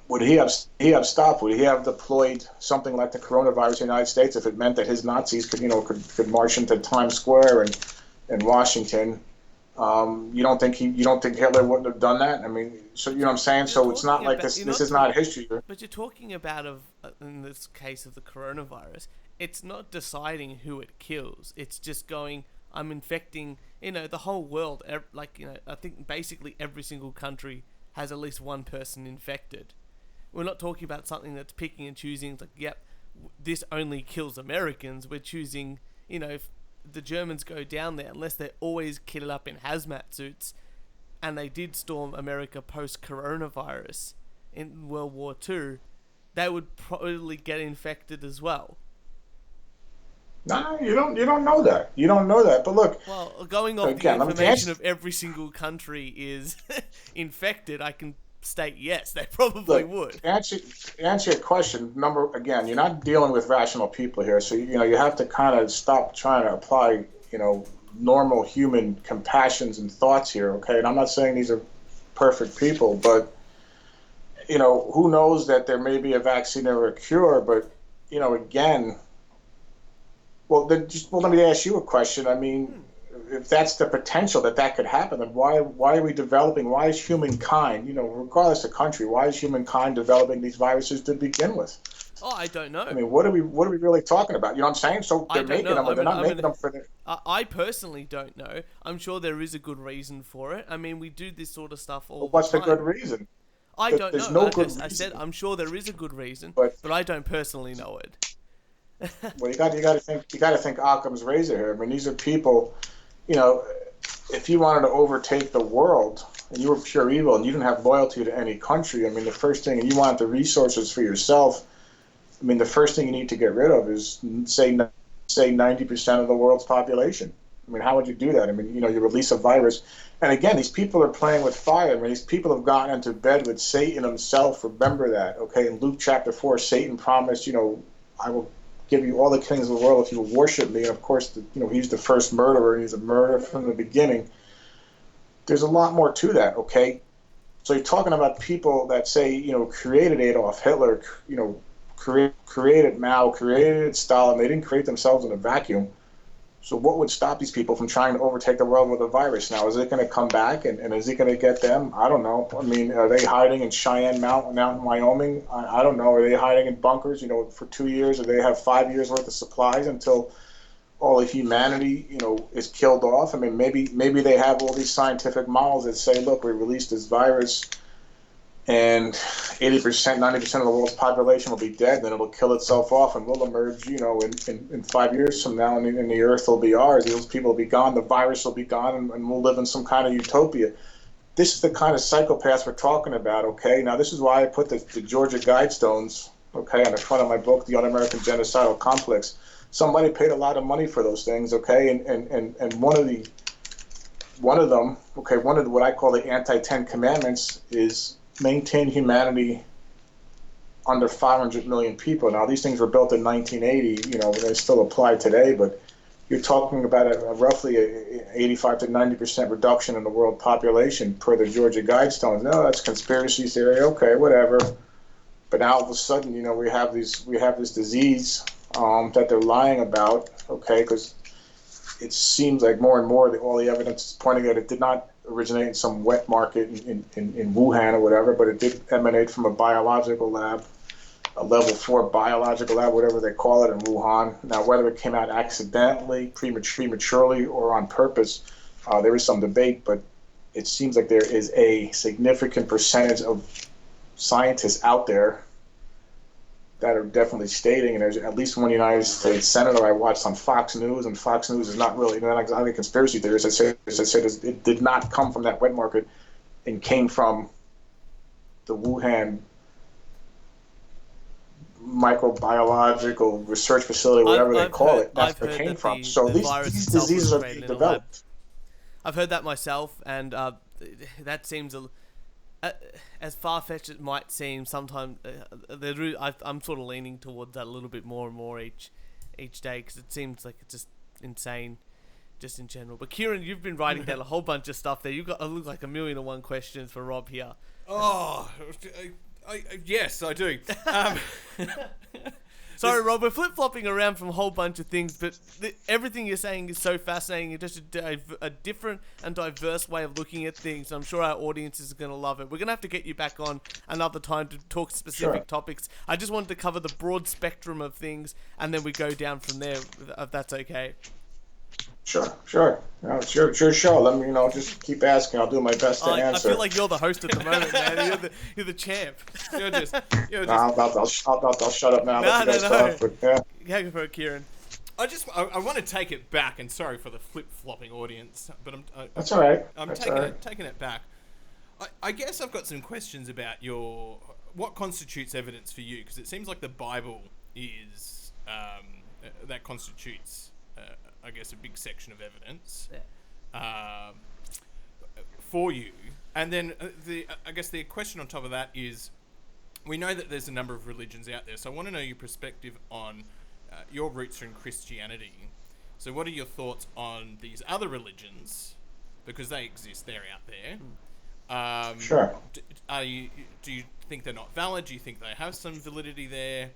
[SPEAKER 1] would he have stopped? Would he have deployed something like the coronavirus in the United States if it meant that his Nazis could march into Times Square and Washington? You don't think Hitler wouldn't have done that? I mean, so you know what I'm saying? So it's not like this. This is not history.
[SPEAKER 2] But you're talking about, in this case of the coronavirus, it's not deciding who it kills. It's just going, I'm infecting, the whole world. I think basically every single country has at least one person infected. We're not talking about something that's picking and choosing. It's like, yep, this only kills Americans. We're choosing, if the Germans go down there, unless they're always kitted up in hazmat suits, and they did storm America post-coronavirus in World War II, they would probably get infected as well.
[SPEAKER 1] No, you don't know that. You don't know that. But look,
[SPEAKER 2] well, going off again, the information of every single country is infected, I can state yes, they probably would.
[SPEAKER 1] Answer your question. Again, you're not dealing with rational people here, so you have to kind of stop trying to apply normal human compassions and thoughts here. Okay, and I'm not saying these are perfect people, but who knows that there may be a vaccine or a cure, but again. Well, let me ask you a question. I mean, if that's the potential that could happen, then why are we developing? Why is humankind, regardless of country, why is humankind developing these viruses to begin with?
[SPEAKER 2] Oh, I don't know.
[SPEAKER 1] I mean, what are we really talking about? You know what I'm saying? So they're making them, but they're not making them for the.
[SPEAKER 2] I personally don't know. I'm sure there is a good reason for it. I mean, we do this sort of stuff all the time.
[SPEAKER 1] What's the good reason?
[SPEAKER 2] I don't know. There's no good reason. I said I'm sure there is a good reason, but I don't personally know it.
[SPEAKER 1] Well, you got to think Occam's razor here. I mean, these are people, if you wanted to overtake the world and you were pure evil and you didn't have loyalty to any country, I mean, the first thing, and you wanted the resources for yourself, I mean, the first thing you need to get rid of is say 90% of the world's population. I mean, how would you do that? I mean, you release a virus, and again, these people are playing with fire. I mean, these people have gotten into bed with Satan himself. Remember that, okay? In Luke chapter 4, Satan promised, I will give you all the kings of the world if you worship me. And of course, he's the first murderer. He's a murderer from the beginning. There's a lot more to that, okay? So you're talking about people that say, created Adolf Hitler, created Mao, created Stalin. They didn't create themselves in a vacuum. So what would stop these people from trying to overtake the world with a virus? Now, is it going to come back, and is it going to get them? I don't know. I mean, are they hiding in Cheyenne Mountain out in Wyoming? I don't know. Are they hiding in bunkers, for 2 years? Or they have 5 years worth of supplies until all of humanity, is killed off? I mean, maybe they have all these scientific models that say, look, we released this virus, and 80%, 90% of the world's population will be dead, then it'll kill itself off, and we'll emerge, in 5 years from now, and the earth will be ours. Those people will be gone, the virus will be gone, and we'll live in some kind of utopia. This is the kind of psychopaths we're talking about, okay? Now, this is why I put the Georgia Guidestones, okay, on the front of my book, The Un-American Genocidal Complex. Somebody paid a lot of money for those things, okay? And one of them, okay, one of what I call the anti-10 commandments is maintain humanity under 500 million people. Now, these things were built in 1980, they still apply today, but you're talking about a roughly 85 to 90% reduction in the world population per the Georgia Guidestones. No, that's conspiracy theory. Okay, whatever. But now all of a sudden, we have this disease that they're lying about. Okay, because it seems like more and more all the evidence is pointing at it did not originate in some wet market in Wuhan or whatever, but it did emanate from a biological lab, a level 4 biological lab, whatever they call it, in Wuhan. Now, whether it came out accidentally, prematurely, or on purpose, there is some debate, but it seems like there is a significant percentage of scientists out there that are definitely stating, and there's at least one United States senator I watched on Fox News, and Fox News is not really, not exactly conspiracy theories. I said it did not come from that wet market and came from the Wuhan microbiological research facility, whatever they call it. That's where it came from. So these diseases are being developed.
[SPEAKER 2] I've heard that myself, and that seems as far-fetched as it might seem. Sometimes I'm sort of leaning towards that a little bit more and more each day, because it seems like it's just insane, just in general. But Kieran, you've been writing down a whole bunch of stuff there. You've got look like 1,000,001 questions for Rob here.
[SPEAKER 3] Oh, yes, I do.
[SPEAKER 2] Sorry, Rob, we're flip-flopping around from a whole bunch of things, but everything you're saying is so fascinating. It's just a different and diverse way of looking at things. I'm sure our audiences are going to love it. We're going to have to get you back on another time to talk specific topics. I just wanted to cover the broad spectrum of things, and then we go down from there, if that's okay.
[SPEAKER 1] Sure. No, sure. Let me, just keep asking. I'll do my best to answer.
[SPEAKER 2] I feel like you're the host at the moment, man. You're the champ. You're just.
[SPEAKER 1] I'll shut up now.
[SPEAKER 2] No.
[SPEAKER 1] Talk, but, yeah.
[SPEAKER 2] Go for it, Kieran.
[SPEAKER 3] I want to take it back, and sorry for the flip-flopping audience, but
[SPEAKER 1] That's all right.
[SPEAKER 3] I'm taking it back. I guess I've got some questions about what constitutes evidence for you, because it seems like the Bible is that constitutes. I guess a big section of evidence for you, and then I guess the question on top of that is, we know that there's a number of religions out there, so I want to know your perspective on your roots are in Christianity. So what are your thoughts on these other religions, because they exist, they're out there?
[SPEAKER 1] Sure.
[SPEAKER 3] Do you think they're not valid? Do you think they have some validity there?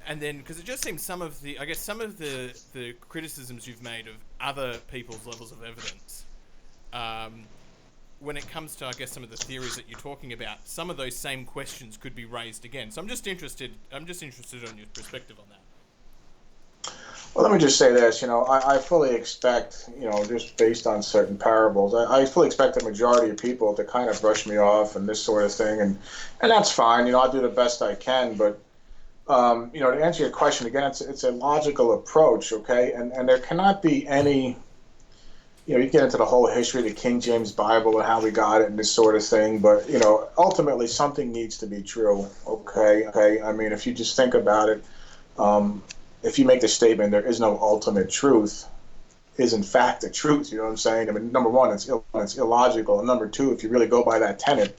[SPEAKER 3] And then, because it just seems some of the criticisms you've made of other people's levels of evidence, when it comes to, I guess, some of the theories that you're talking about, some of those same questions could be raised again. So I'm just interested on your perspective on that.
[SPEAKER 1] Well, let me just say this. I fully expect, just based on certain parables, I fully expect the majority of people to kind of brush me off and this sort of thing, and that's fine. I'll do the best I can, but. To answer your question again, it's a logical approach, okay? And there cannot be any, you get into the whole history of the King James Bible and how we got it and this sort of thing, but, ultimately something needs to be true, okay? I mean, if you just think about it, if you make the statement there is no ultimate truth, is in fact the truth, you know what I'm saying? I mean, number one, it's illogical, and number two, if you really go by that tenet,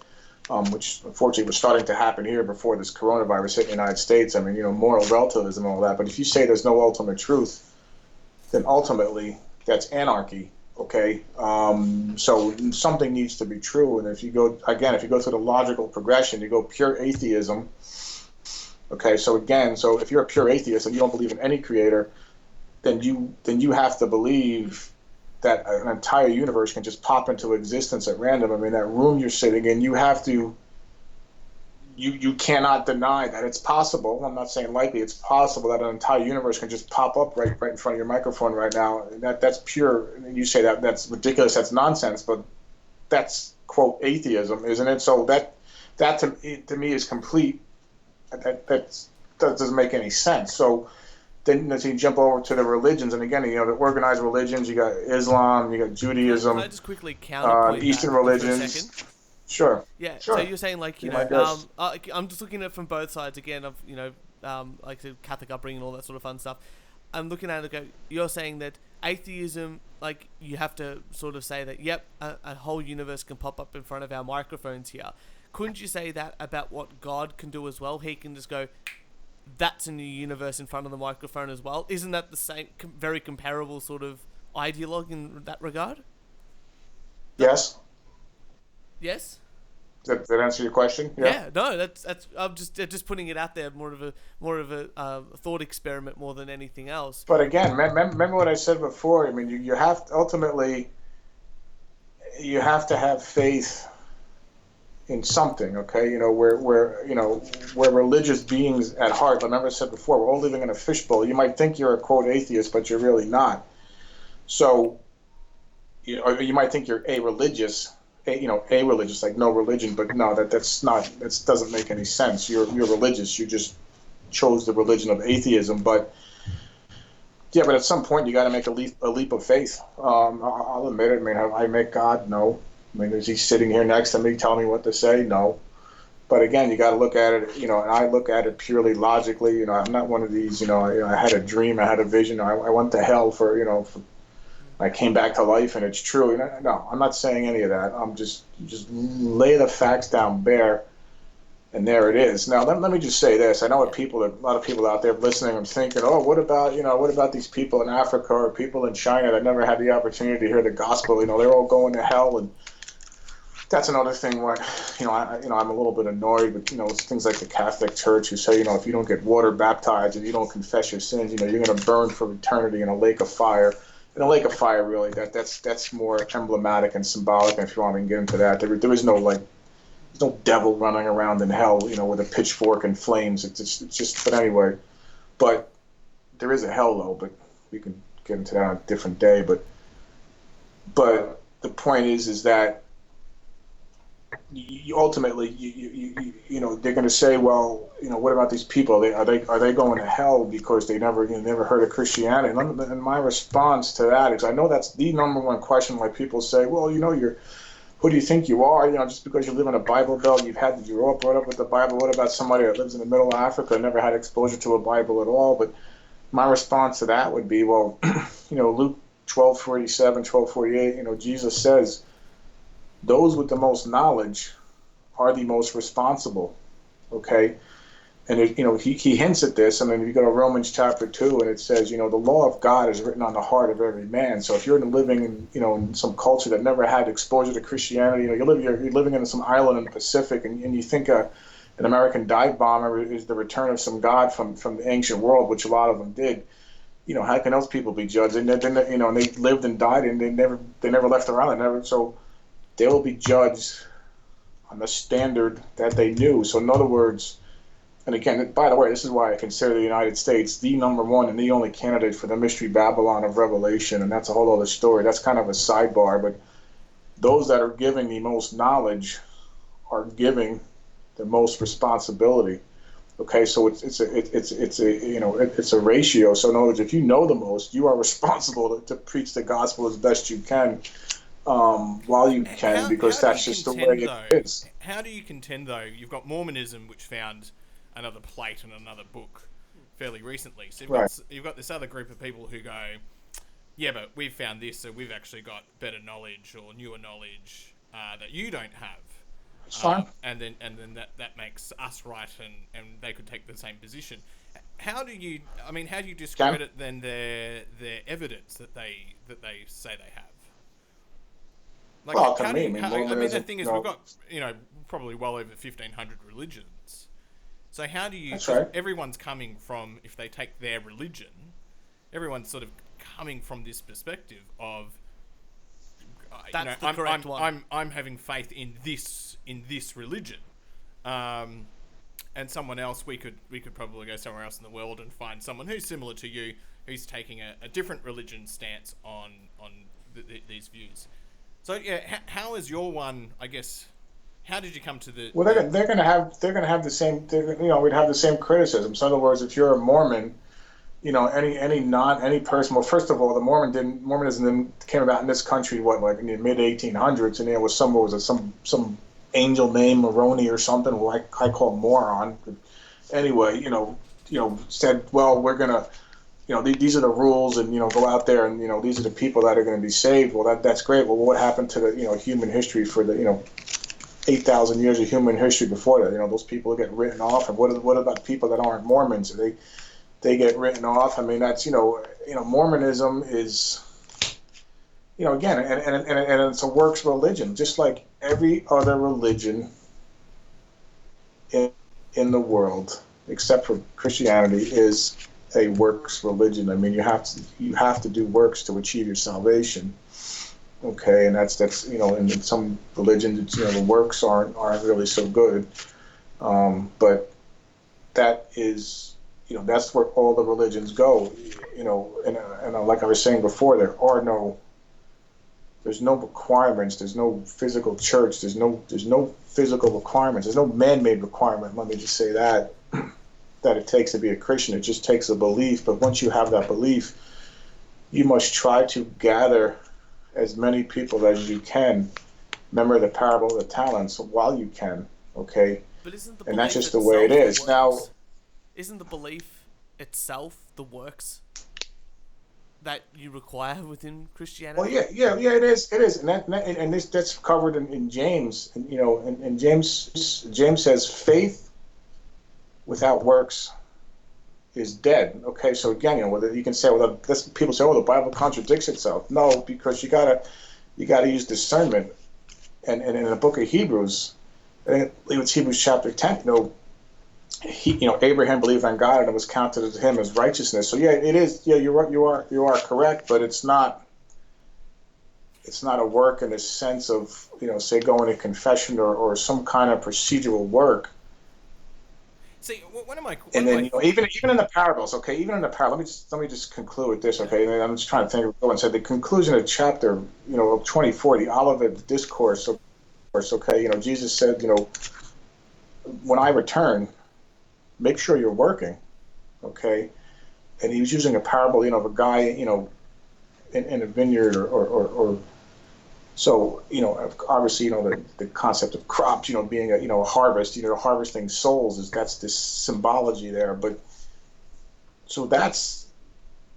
[SPEAKER 1] which unfortunately was starting to happen here before this coronavirus hit the United States. I mean, moral relativism and all that. But if you say there's no ultimate truth, then ultimately that's anarchy, okay? So something needs to be true. And if you go through the logical progression, you go pure atheism, okay? So if you're a pure atheist and you don't believe in any creator, then you have to believe that an entire universe can just pop into existence at random. I mean, that room you're sitting in, you cannot deny that it's possible. I'm not saying likely, it's possible that an entire universe can just pop up right in front of your microphone right now. And that's pure. And you say that's ridiculous, that's nonsense, but that's quote atheism, isn't it? So that to me is complete. That doesn't make any sense. So then as you jump over to the religions, and again, the organized religions, you got Islam, you got Judaism,
[SPEAKER 2] Can I just quickly counterpoint
[SPEAKER 1] Eastern
[SPEAKER 2] that for a second?
[SPEAKER 1] religions. Sure.
[SPEAKER 2] Yeah. So
[SPEAKER 1] Sure.
[SPEAKER 2] you're saying like
[SPEAKER 1] Be my guest.
[SPEAKER 2] I'm just looking at it from both sides again of like the Catholic upbringing and all that sort of fun stuff. I'm looking at it. You're saying that atheism, like you have to sort of say that yep, a whole universe can pop up in front of our microphones here. Couldn't you say that about what God can do as well? He can just go, that's a new universe in front of the microphone as well. Isn't that the same, very comparable sort of ideologue in that regard?
[SPEAKER 1] Yes.
[SPEAKER 2] Yes.
[SPEAKER 1] Does that answer your question?
[SPEAKER 2] Yeah. No, that's. I'm just putting it out there, more of a thought experiment more than anything else.
[SPEAKER 1] But again, remember what I said before. I mean, you have to, ultimately you have to have faith in something, okay? We're religious beings at heart. Remember I said before, we're all living in a fishbowl. You might think you're a quote atheist, but you're really not. So, or you might think you're a religious, like no religion, but no, that doesn't make any sense. You're religious. You just chose the religion of atheism, but yeah, but at some point you got to make a leap of faith. I'll admit it. I mean, I make God? No. I mean, is he sitting here next to me telling me what to say? No. But again, you got to look at it, and I look at it purely logically. I'm not one of these, I had a dream, I had a vision, I went to hell I came back to life and it's true. No, I'm not saying any of that. I'm just lay the facts down bare, and there it is. Now, let me just say this. I know a lot of people out there listening and thinking, oh, what about these people in Africa or people in China that never had the opportunity to hear the gospel? They're all going to hell. And that's another thing where, I'm a little bit annoyed with, it's things like the Catholic Church who say, if you don't get water baptized and you don't confess your sins, you're going to burn for eternity in a lake of fire. In a lake of fire, really, that's more emblematic and symbolic. And if you want to get into that, there is no there's no devil running around in hell, with a pitchfork and flames. It's just, but anyway, but there is a hell though. But we can get into that on a different day. But the point is that you ultimately, they're going to say, well, what about these people? Are they going to hell because they never heard of Christianity? And my response to that is, I know that's the number one question. Why people say, well, who do you think you are? Just because you live in a Bible Belt, you're all brought up with the Bible. What about somebody that lives in the middle of Africa, never had exposure to a Bible at all? But my response to that would be, well, Luke 12:47, 12:48, Jesus says, those with the most knowledge are the most responsible, okay? And he hints at this. I mean, if you go to Romans chapter 2, and it says, the law of God is written on the heart of every man. So if you're living in, in some culture that never had exposure to Christianity, you're living in some island in the Pacific, and you think an American dive bomber is the return of some god from the ancient world, which a lot of them did. How can those people be judged? And then and they lived and died, and they never left their island. So they will be judged on the standard that they knew. So in other words, and again, by the way, this is why I consider the United States the number one and the only candidate for the Mystery Babylon of Revelation, and that's a whole other story. That's kind of a sidebar, but those that are giving the most knowledge are giving the most responsibility. Okay, so it's a ratio. So in other words, if you know the most, you are responsible to preach the gospel as best you can. While you can, because that's just the way it is.
[SPEAKER 3] How do you contend, though? You've got Mormonism, which found another plate and another book fairly recently. So you've got this other group of people who go, yeah, but we've found this, so we've actually got better knowledge or newer knowledge that you don't have.
[SPEAKER 1] It's fine.
[SPEAKER 3] And then that makes us right, and they could take the same position. How do you discredit then their evidence that they say they have? The thing is, we've got, probably well over 1,500 religions. So how do you...
[SPEAKER 1] That's right.
[SPEAKER 3] Everyone's coming from, if they take their religion, everyone's sort of coming from this perspective of,
[SPEAKER 2] That's the correct one.
[SPEAKER 3] I'm having faith in this religion. And someone else, we could probably go somewhere else in the world and find someone who's similar to you, who's taking a different religion stance on these views. So yeah, how is your one? I guess. How did you come to the?
[SPEAKER 1] Well, they're gonna have the same. We'd have the same criticism. So in other words, if you're a Mormon, any person. Well, first of all, Mormonism didn't came about in this country like in the mid 1800s, and there was some angel named Moroni or something who I call moron. Anyway, said, well, we're gonna, these are the rules, and go out there, and these are the people that are going to be saved. Well, that's great. Well, what happened to the human history for the 8,000 years of human history before that? Those people get written off. And what about people that aren't Mormons? They get written off. I mean, that's Mormonism is again, and it's a works religion, just like every other religion in the world, except for Christianity, is a works religion. I mean, you have to do works to achieve your salvation. Okay, and that's in some religions, the works aren't really so good, but that is that's where all the religions go. And like I was saying before, there's no requirements. There's no physical church. There's no physical requirements. There's no man-made requirement. Let me just say that it takes to be a Christian. It just takes a belief. But once you have that belief, you must try to gather as many people as you can. Remember the parable of the talents while you can. Okay,
[SPEAKER 2] but isn't the
[SPEAKER 1] and that's just the way it is. Now,
[SPEAKER 2] isn't the belief itself the works that you require within Christianity?
[SPEAKER 1] Well, yeah, it is, and that's covered in James, and James says faith without works is dead. Okay, so again, whether you can say, people say, the Bible contradicts itself. No, because you gotta use discernment, and in the book of Hebrews, I believe it's Hebrews chapter 10. Abraham believed on God, and it was counted to him as righteousness. So yeah, it is. Yeah, you are correct, but it's not a work in the sense of say going to confession or some kind of procedural work.
[SPEAKER 3] See, one of my
[SPEAKER 1] even in the parables, okay, even in the parable, let me just conclude with this, okay. And I'm just trying to think of and said the conclusion of chapter 24, the Olivet Discourse, of course, okay. Jesus said, when I return, make sure you're working, okay. And he was using a parable, of a guy, in a vineyard or so, obviously, the concept of crops, being a harvest, harvesting souls that's this symbology there. But so that's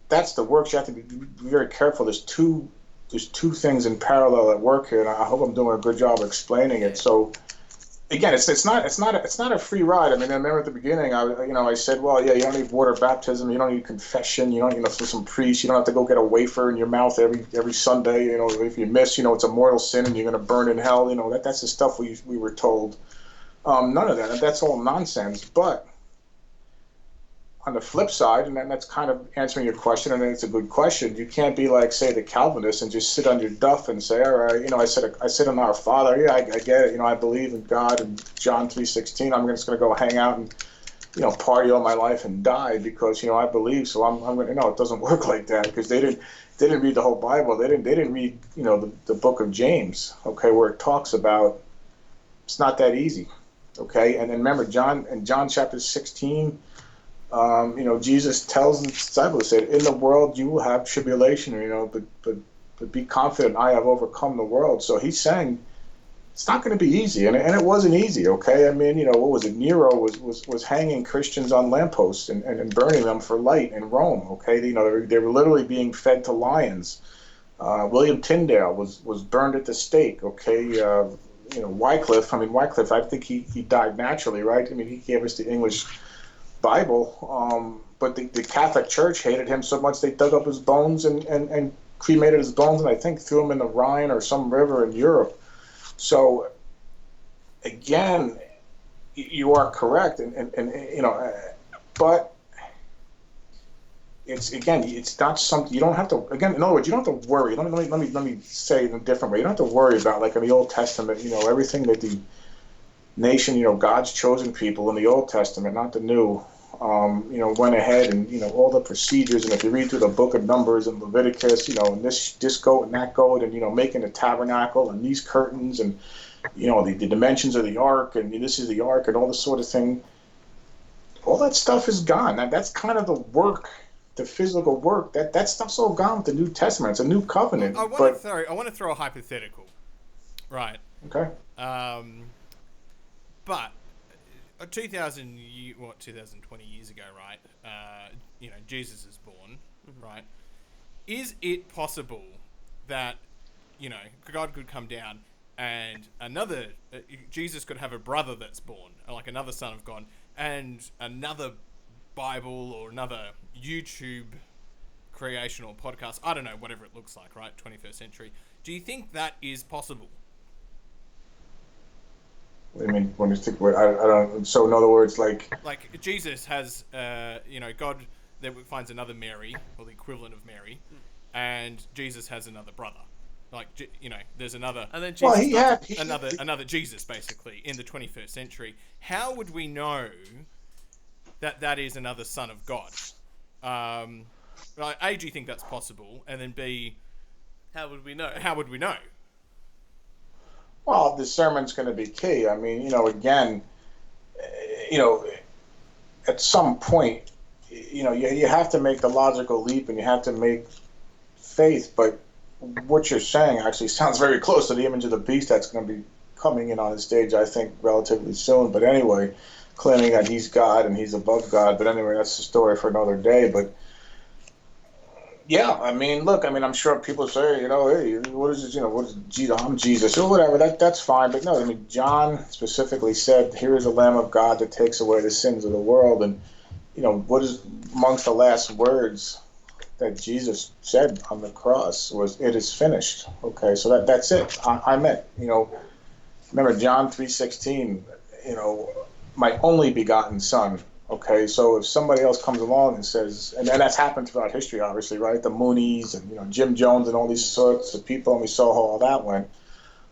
[SPEAKER 1] the works. You have to be very careful. There's two things in parallel at work here, and I hope I'm doing a good job explaining it. So again, it's not a free ride. I mean, I remember at the beginning, I said, well, yeah, you don't need water baptism, you don't need confession, you don't need some priest, you don't have to go get a wafer in your mouth every Sunday. If you miss, it's a mortal sin and you're going to burn in hell. That's the stuff we were told. None of that. That's all nonsense. But on the flip side, and that's kind of answering your question, and it's a good question. You can't be like, say, the Calvinists and just sit on your duff and say, all right, I said in Our Father, yeah, I get it. I believe in God and John 3:16. I'm just going to go hang out and party all my life and die because I believe. So I'm going to. No, it doesn't work like that because they didn't read the whole Bible. They didn't read the book of James, okay, where it talks about it's not that easy, okay. And then remember John chapter 16. Jesus tells the disciples, said, in the world you will have tribulation, but be confident, I have overcome the world. So he's saying it's not going to be easy, and it wasn't easy, okay? I mean, what was it? Nero was hanging Christians on lampposts and burning them for light in Rome, okay? They were literally being fed to lions. William Tyndale was burned at the stake, okay? Wycliffe, I think he died naturally, right? I mean, he gave us the English Bible, but the Catholic Church hated him so much they dug up his bones and cremated his bones, and I think threw him in the Rhine or some river in Europe. So again, you are correct, and but it's not something you don't have to. Again, in other words, you don't have to worry. Let me say it in a different way. You don't have to worry about, like in the Old Testament, everything that the nation, God's chosen people in the Old Testament, not the New, went ahead and, all the procedures. And if you read through the book of Numbers and Leviticus, and this goat and that goat and, making a tabernacle and these curtains and, the dimensions of the ark and this is the ark and all this sort of thing, all that stuff is gone. That's kind of the work, the physical work. That stuff's all gone with the New Testament. It's a new covenant.
[SPEAKER 3] I want to throw a hypothetical, right?
[SPEAKER 1] Okay.
[SPEAKER 3] But 2020 years ago, right? Jesus is born, right? Is it possible that God could come down and Jesus could have a brother that's born, like another son of God, and another Bible or another YouTube creation or podcast, I don't know, whatever it looks like, right? 21st century. Do you think that is possible?
[SPEAKER 1] I mean, when you think, I don't. So in other words, like
[SPEAKER 3] Jesus has, God that finds another Mary or the equivalent of Mary, and Jesus has another brother. There's another,
[SPEAKER 2] and then Jesus
[SPEAKER 3] another Jesus basically in the 21st century. How would we know that is another son of God? A, do you think that's possible? And then B,
[SPEAKER 2] how would we know?
[SPEAKER 1] Well, the sermon's going to be key. I mean, again, at some point, you have to make the logical leap and you have to make faith. But what you're saying actually sounds very close to the image of the beast that's going to be coming in on the stage, I think, relatively soon. But anyway, claiming that he's God and he's above God. But anyway, that's the story for another day. But yeah, I mean, look, I'm sure people say, hey, what is this, what is Jesus? I'm Jesus or whatever. That's fine. But no, John specifically said, here is the Lamb of God that takes away the sins of the world. And, what is amongst the last words that Jesus said on the cross was, it is finished. Okay, so that's it. I meant, remember John 3:16, my only begotten son. Okay, so if somebody else comes along and says, and that's happened throughout history, obviously, right? The Moonies and, Jim Jones and all these sorts of people, and we saw how all that went.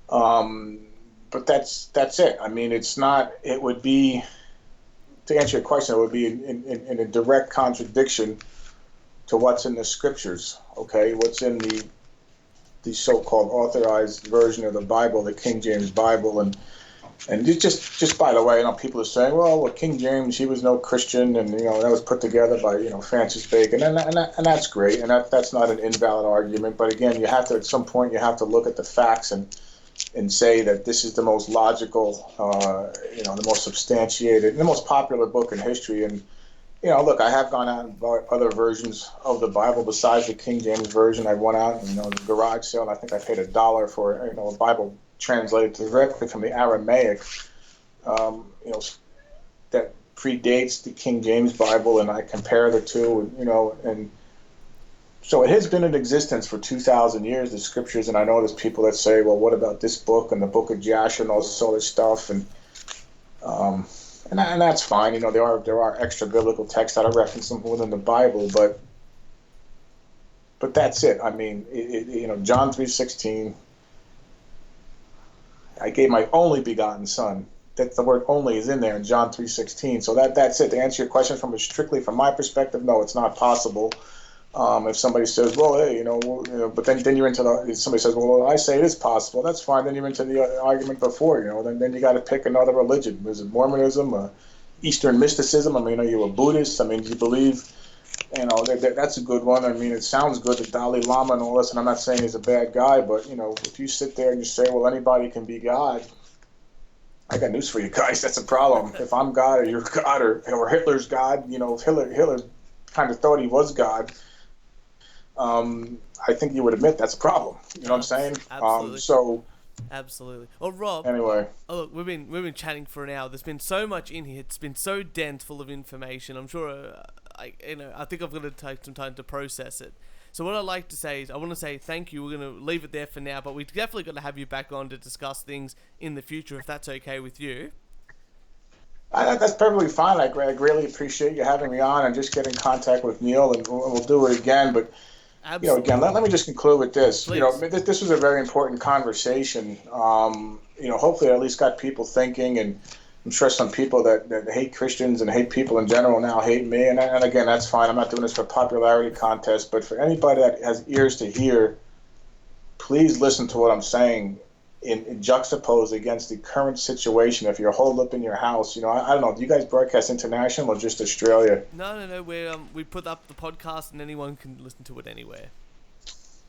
[SPEAKER 1] But that's it. I mean, it would be, to answer your question, it would be in a direct contradiction to what's in the scriptures, okay? What's in the so-called authorized version of the Bible, the King James Bible, and just by the way, people are saying, well, King James, he was no Christian, and that was put together by Francis Bacon, and that's great, and that's not an invalid argument. But again, you have to, at some point, you have to look at the facts and say that this is the most logical, the most substantiated, the most popular book in history. And look, I have gone out and bought other versions of the Bible besides the King James version. I went out and the garage sale, and I think I paid $1 for a Bible translated directly from the Aramaic, that predates the King James Bible, and I compare the two, and so it has been in existence for 2,000 years, the scriptures, and I know there's people that say, well, what about this book and the book of Jasher and all this other stuff, and that's fine. There are extra biblical texts that are referenced within the Bible, but that's it. I mean, John 3:16. I gave my only begotten son. That the word "only" is in there in John 3:16. So that's it. To answer your question strictly from my perspective, no, it's not possible. If somebody says, well, hey, but then you're into somebody says, well, I say it is possible. That's fine. Then you're into the argument before, then you got to pick another religion. Is it Mormonism, Eastern mysticism? Are you a Buddhist? Do you believe? That's a good one. It sounds good, the Dalai Lama and all this, and I'm not saying he's a bad guy, but, if you sit there and you say, well, anybody can be God, I got news for you guys. That's a problem. If I'm God or you're God or Hitler's God, if Hitler kind of thought he was God, I think you would admit that's a problem. You know what I'm saying?
[SPEAKER 2] Absolutely. Absolutely. Well, Rob.
[SPEAKER 1] Anyway.
[SPEAKER 2] Look, we've been chatting for an hour. There's been so much in here. It's been so dense, full of information. I'm sure, I think I've got to take some time to process it. So what I'd like to say is, I want to say thank you. We're going to leave it there for now, but we're definitely going to have you back on to discuss things in the future, if that's okay with you.
[SPEAKER 1] That's perfectly fine. I greatly appreciate you having me on and just get in contact with Neil, and we'll do it again. But again, let me just conclude with this.
[SPEAKER 2] Please.
[SPEAKER 1] This was a very important conversation. Hopefully, I at least got people thinking, and I'm sure some people that hate Christians and hate people in general now hate me, and again, that's fine. I'm not doing this for popularity contest, but for anybody that has ears to hear, please listen to what I'm saying in juxtaposed against the current situation. If you're holed up in your house, I don't know, do you guys broadcast international or just Australia?
[SPEAKER 2] No. We put up the podcast and anyone can listen to it anywhere.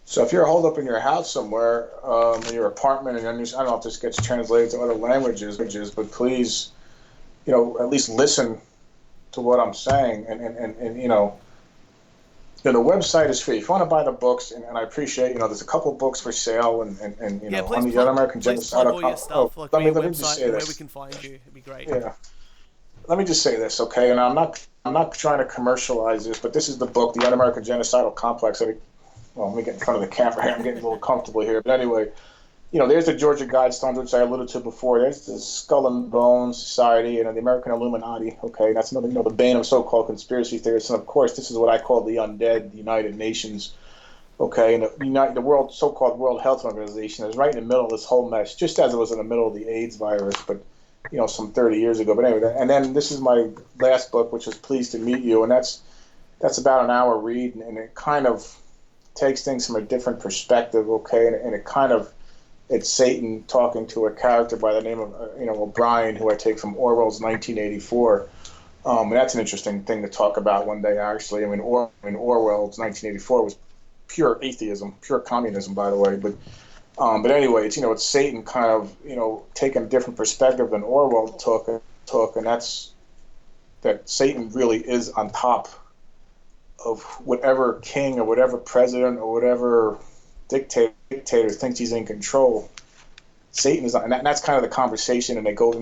[SPEAKER 1] So if you're holed up in your house somewhere, in your apartment, and I don't know if this gets translated to other languages, but please, at least listen to what I'm saying. And the website is free. If you want to buy the books, and I appreciate, there's a couple books for sale, and on the American Genocide.
[SPEAKER 2] All your stuff, let me just say this. Where we can find you, it'd be great.
[SPEAKER 1] Yeah. Let me just say this, okay? And I'm not trying to commercialize this, but this is the book, The Un-American Genocidal Complex. Let me get in front of the camera here. I'm getting a little comfortable here. But anyway, there's the Georgia Guidestones, which I alluded to before. There's the Skull and Bones Society and the American Illuminati. Okay, that's another, the bane of so-called conspiracy theorists. And of course, this is what I call the undead, the United Nations. Okay, and the so-called World Health Organization is right in the middle of this whole mess, just as it was in the middle of the AIDS virus, but some 30 years ago. But anyway, and then this is my last book, which is Pleased to Meet You, and that's about an hour read, and it kind of takes things from a different perspective, okay, and it's Satan talking to a character by the name of O'Brien, who I take from Orwell's 1984, and that's an interesting thing to talk about one day. Actually, Orwell's 1984 was pure atheism, pure communism, by the way, but anyway, it's Satan kind of taking a different perspective than Orwell took, and that's that Satan really is on top of whatever king or whatever president or whatever dictator thinks he's in control. Satan is not, and that's kind of the conversation, and they go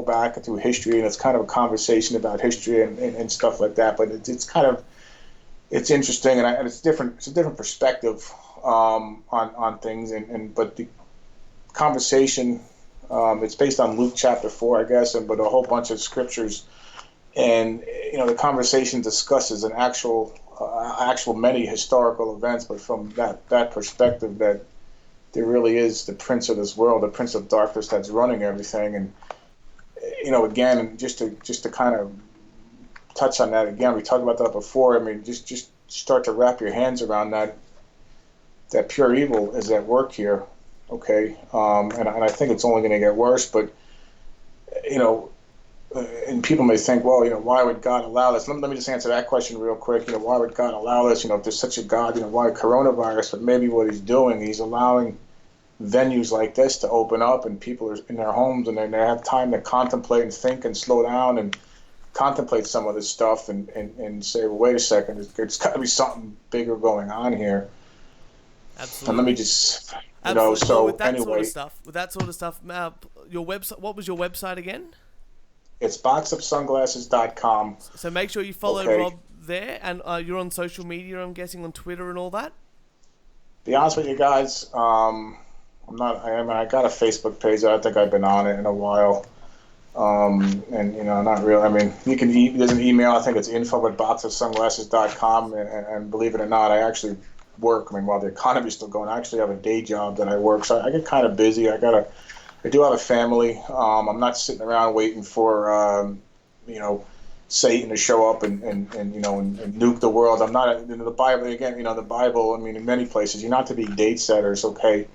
[SPEAKER 1] back through history, and it's kind of a conversation about history and stuff like that. But it's interesting, and it's different. It's a different perspective on things, but the conversation it's based on Luke chapter 4, I guess, but a whole bunch of scriptures. And the conversation discusses an actual many historical events, but from that perspective, that there really is the prince of this world, the prince of darkness that's running everything. And again, just to kind of touch on that again, we talked about that before. I mean, just start to wrap your hands around that pure evil is at work here, okay? And I think it's only going to get worse, but and people may think, well, why would God allow this? Let me just answer that question real quick. Why would God allow this? If there's such a God, why coronavirus? But maybe what he's doing, he's allowing venues like this to open up, and people are in their homes, and they have time to contemplate and think and slow down and contemplate some of this stuff and say, well, wait a second, there's got to be something bigger going on here.
[SPEAKER 2] Absolutely.
[SPEAKER 1] And let me just,
[SPEAKER 2] Absolutely.
[SPEAKER 1] so
[SPEAKER 2] with that
[SPEAKER 1] anyway.
[SPEAKER 2] With that sort of stuff, your website, what was your website again?
[SPEAKER 1] It's boxofsunglasses.com.
[SPEAKER 2] So make sure you follow Rob there, and you're on social media, I'm guessing, on Twitter and all that?
[SPEAKER 1] Be honest with you guys, I'm not. I got a Facebook page. I don't think I've been on it in a while. And not really. I mean, there's an email. I think it's info@boxofsunglasses.com. And believe it or not, I actually work. I mean, while the economy's still going, I actually have a day job that I work. So I get kind of busy. I do have a family. I'm not sitting around waiting for Satan to show up and nuke the world. I'm not. The Bible again. The Bible. I mean, in many places, you're not to be date setters. Okay.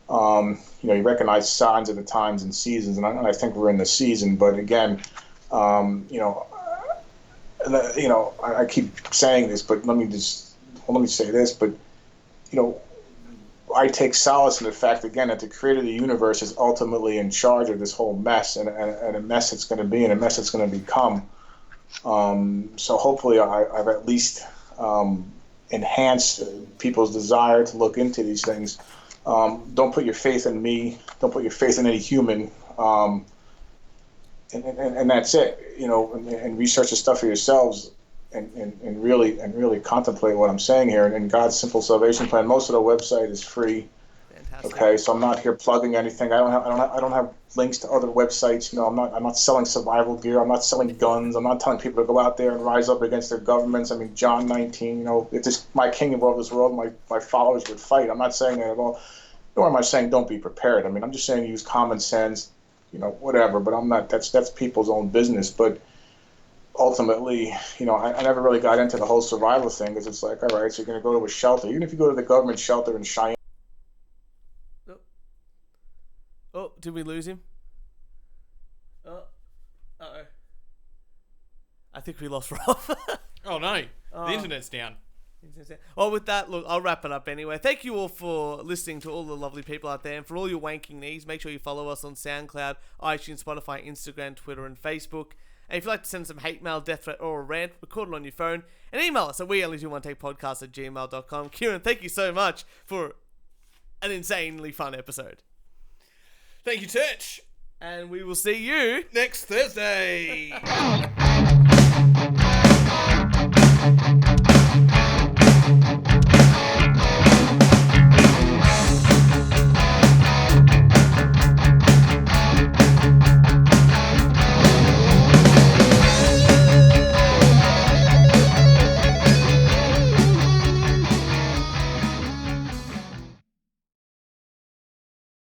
[SPEAKER 1] You recognize signs of the times and seasons, and I think we're in the season. But again, I keep saying this, but let me say this. But I take solace in the fact again that the creator of the universe is ultimately in charge of this whole mess, and a mess it's going to be, and a mess it's going to become. So hopefully, I've at least enhanced people's desire to look into these things. Don't put your faith in me. Don't put your faith in any human. And that's it. And research the stuff for yourselves, and really contemplate what I'm saying here. And God's Simple Salvation Plan. Most of the website is free. Fantastic. Okay, so I'm not here plugging anything. I don't have links to other websites. I'm not selling survival gear. I'm not selling guns. I'm not telling people to go out there and rise up against their governments. I mean, John 19. If my kingdom of this world, my followers would fight. I'm not saying that at all. Nor am I saying don't be prepared. I mean, I'm just saying use common sense, whatever. But I'm not. That's people's own business. But ultimately, I never really got into the whole survival thing because it's like, all right, so you're going to go to a shelter. Even if you go to the government shelter in Cheyenne.
[SPEAKER 2] Oh, did we lose him? Oh, uh-oh. I think we lost Rob.
[SPEAKER 3] Oh, no. The internet's down.
[SPEAKER 2] Well, with that, look, I'll wrap it up anyway. Thank you all for listening to all the lovely people out there. And for all your wanking needs, make sure you follow us on SoundCloud, iTunes, Spotify, Instagram, Twitter, and Facebook. And if you'd like to send some hate mail, death threat, or a rant, record it on your phone and email us at weonlydonettakepodcast@gmail.com. Kieran, thank you so much for an insanely fun episode.
[SPEAKER 3] Thank you, Turch.
[SPEAKER 2] And we will see you
[SPEAKER 3] next Thursday.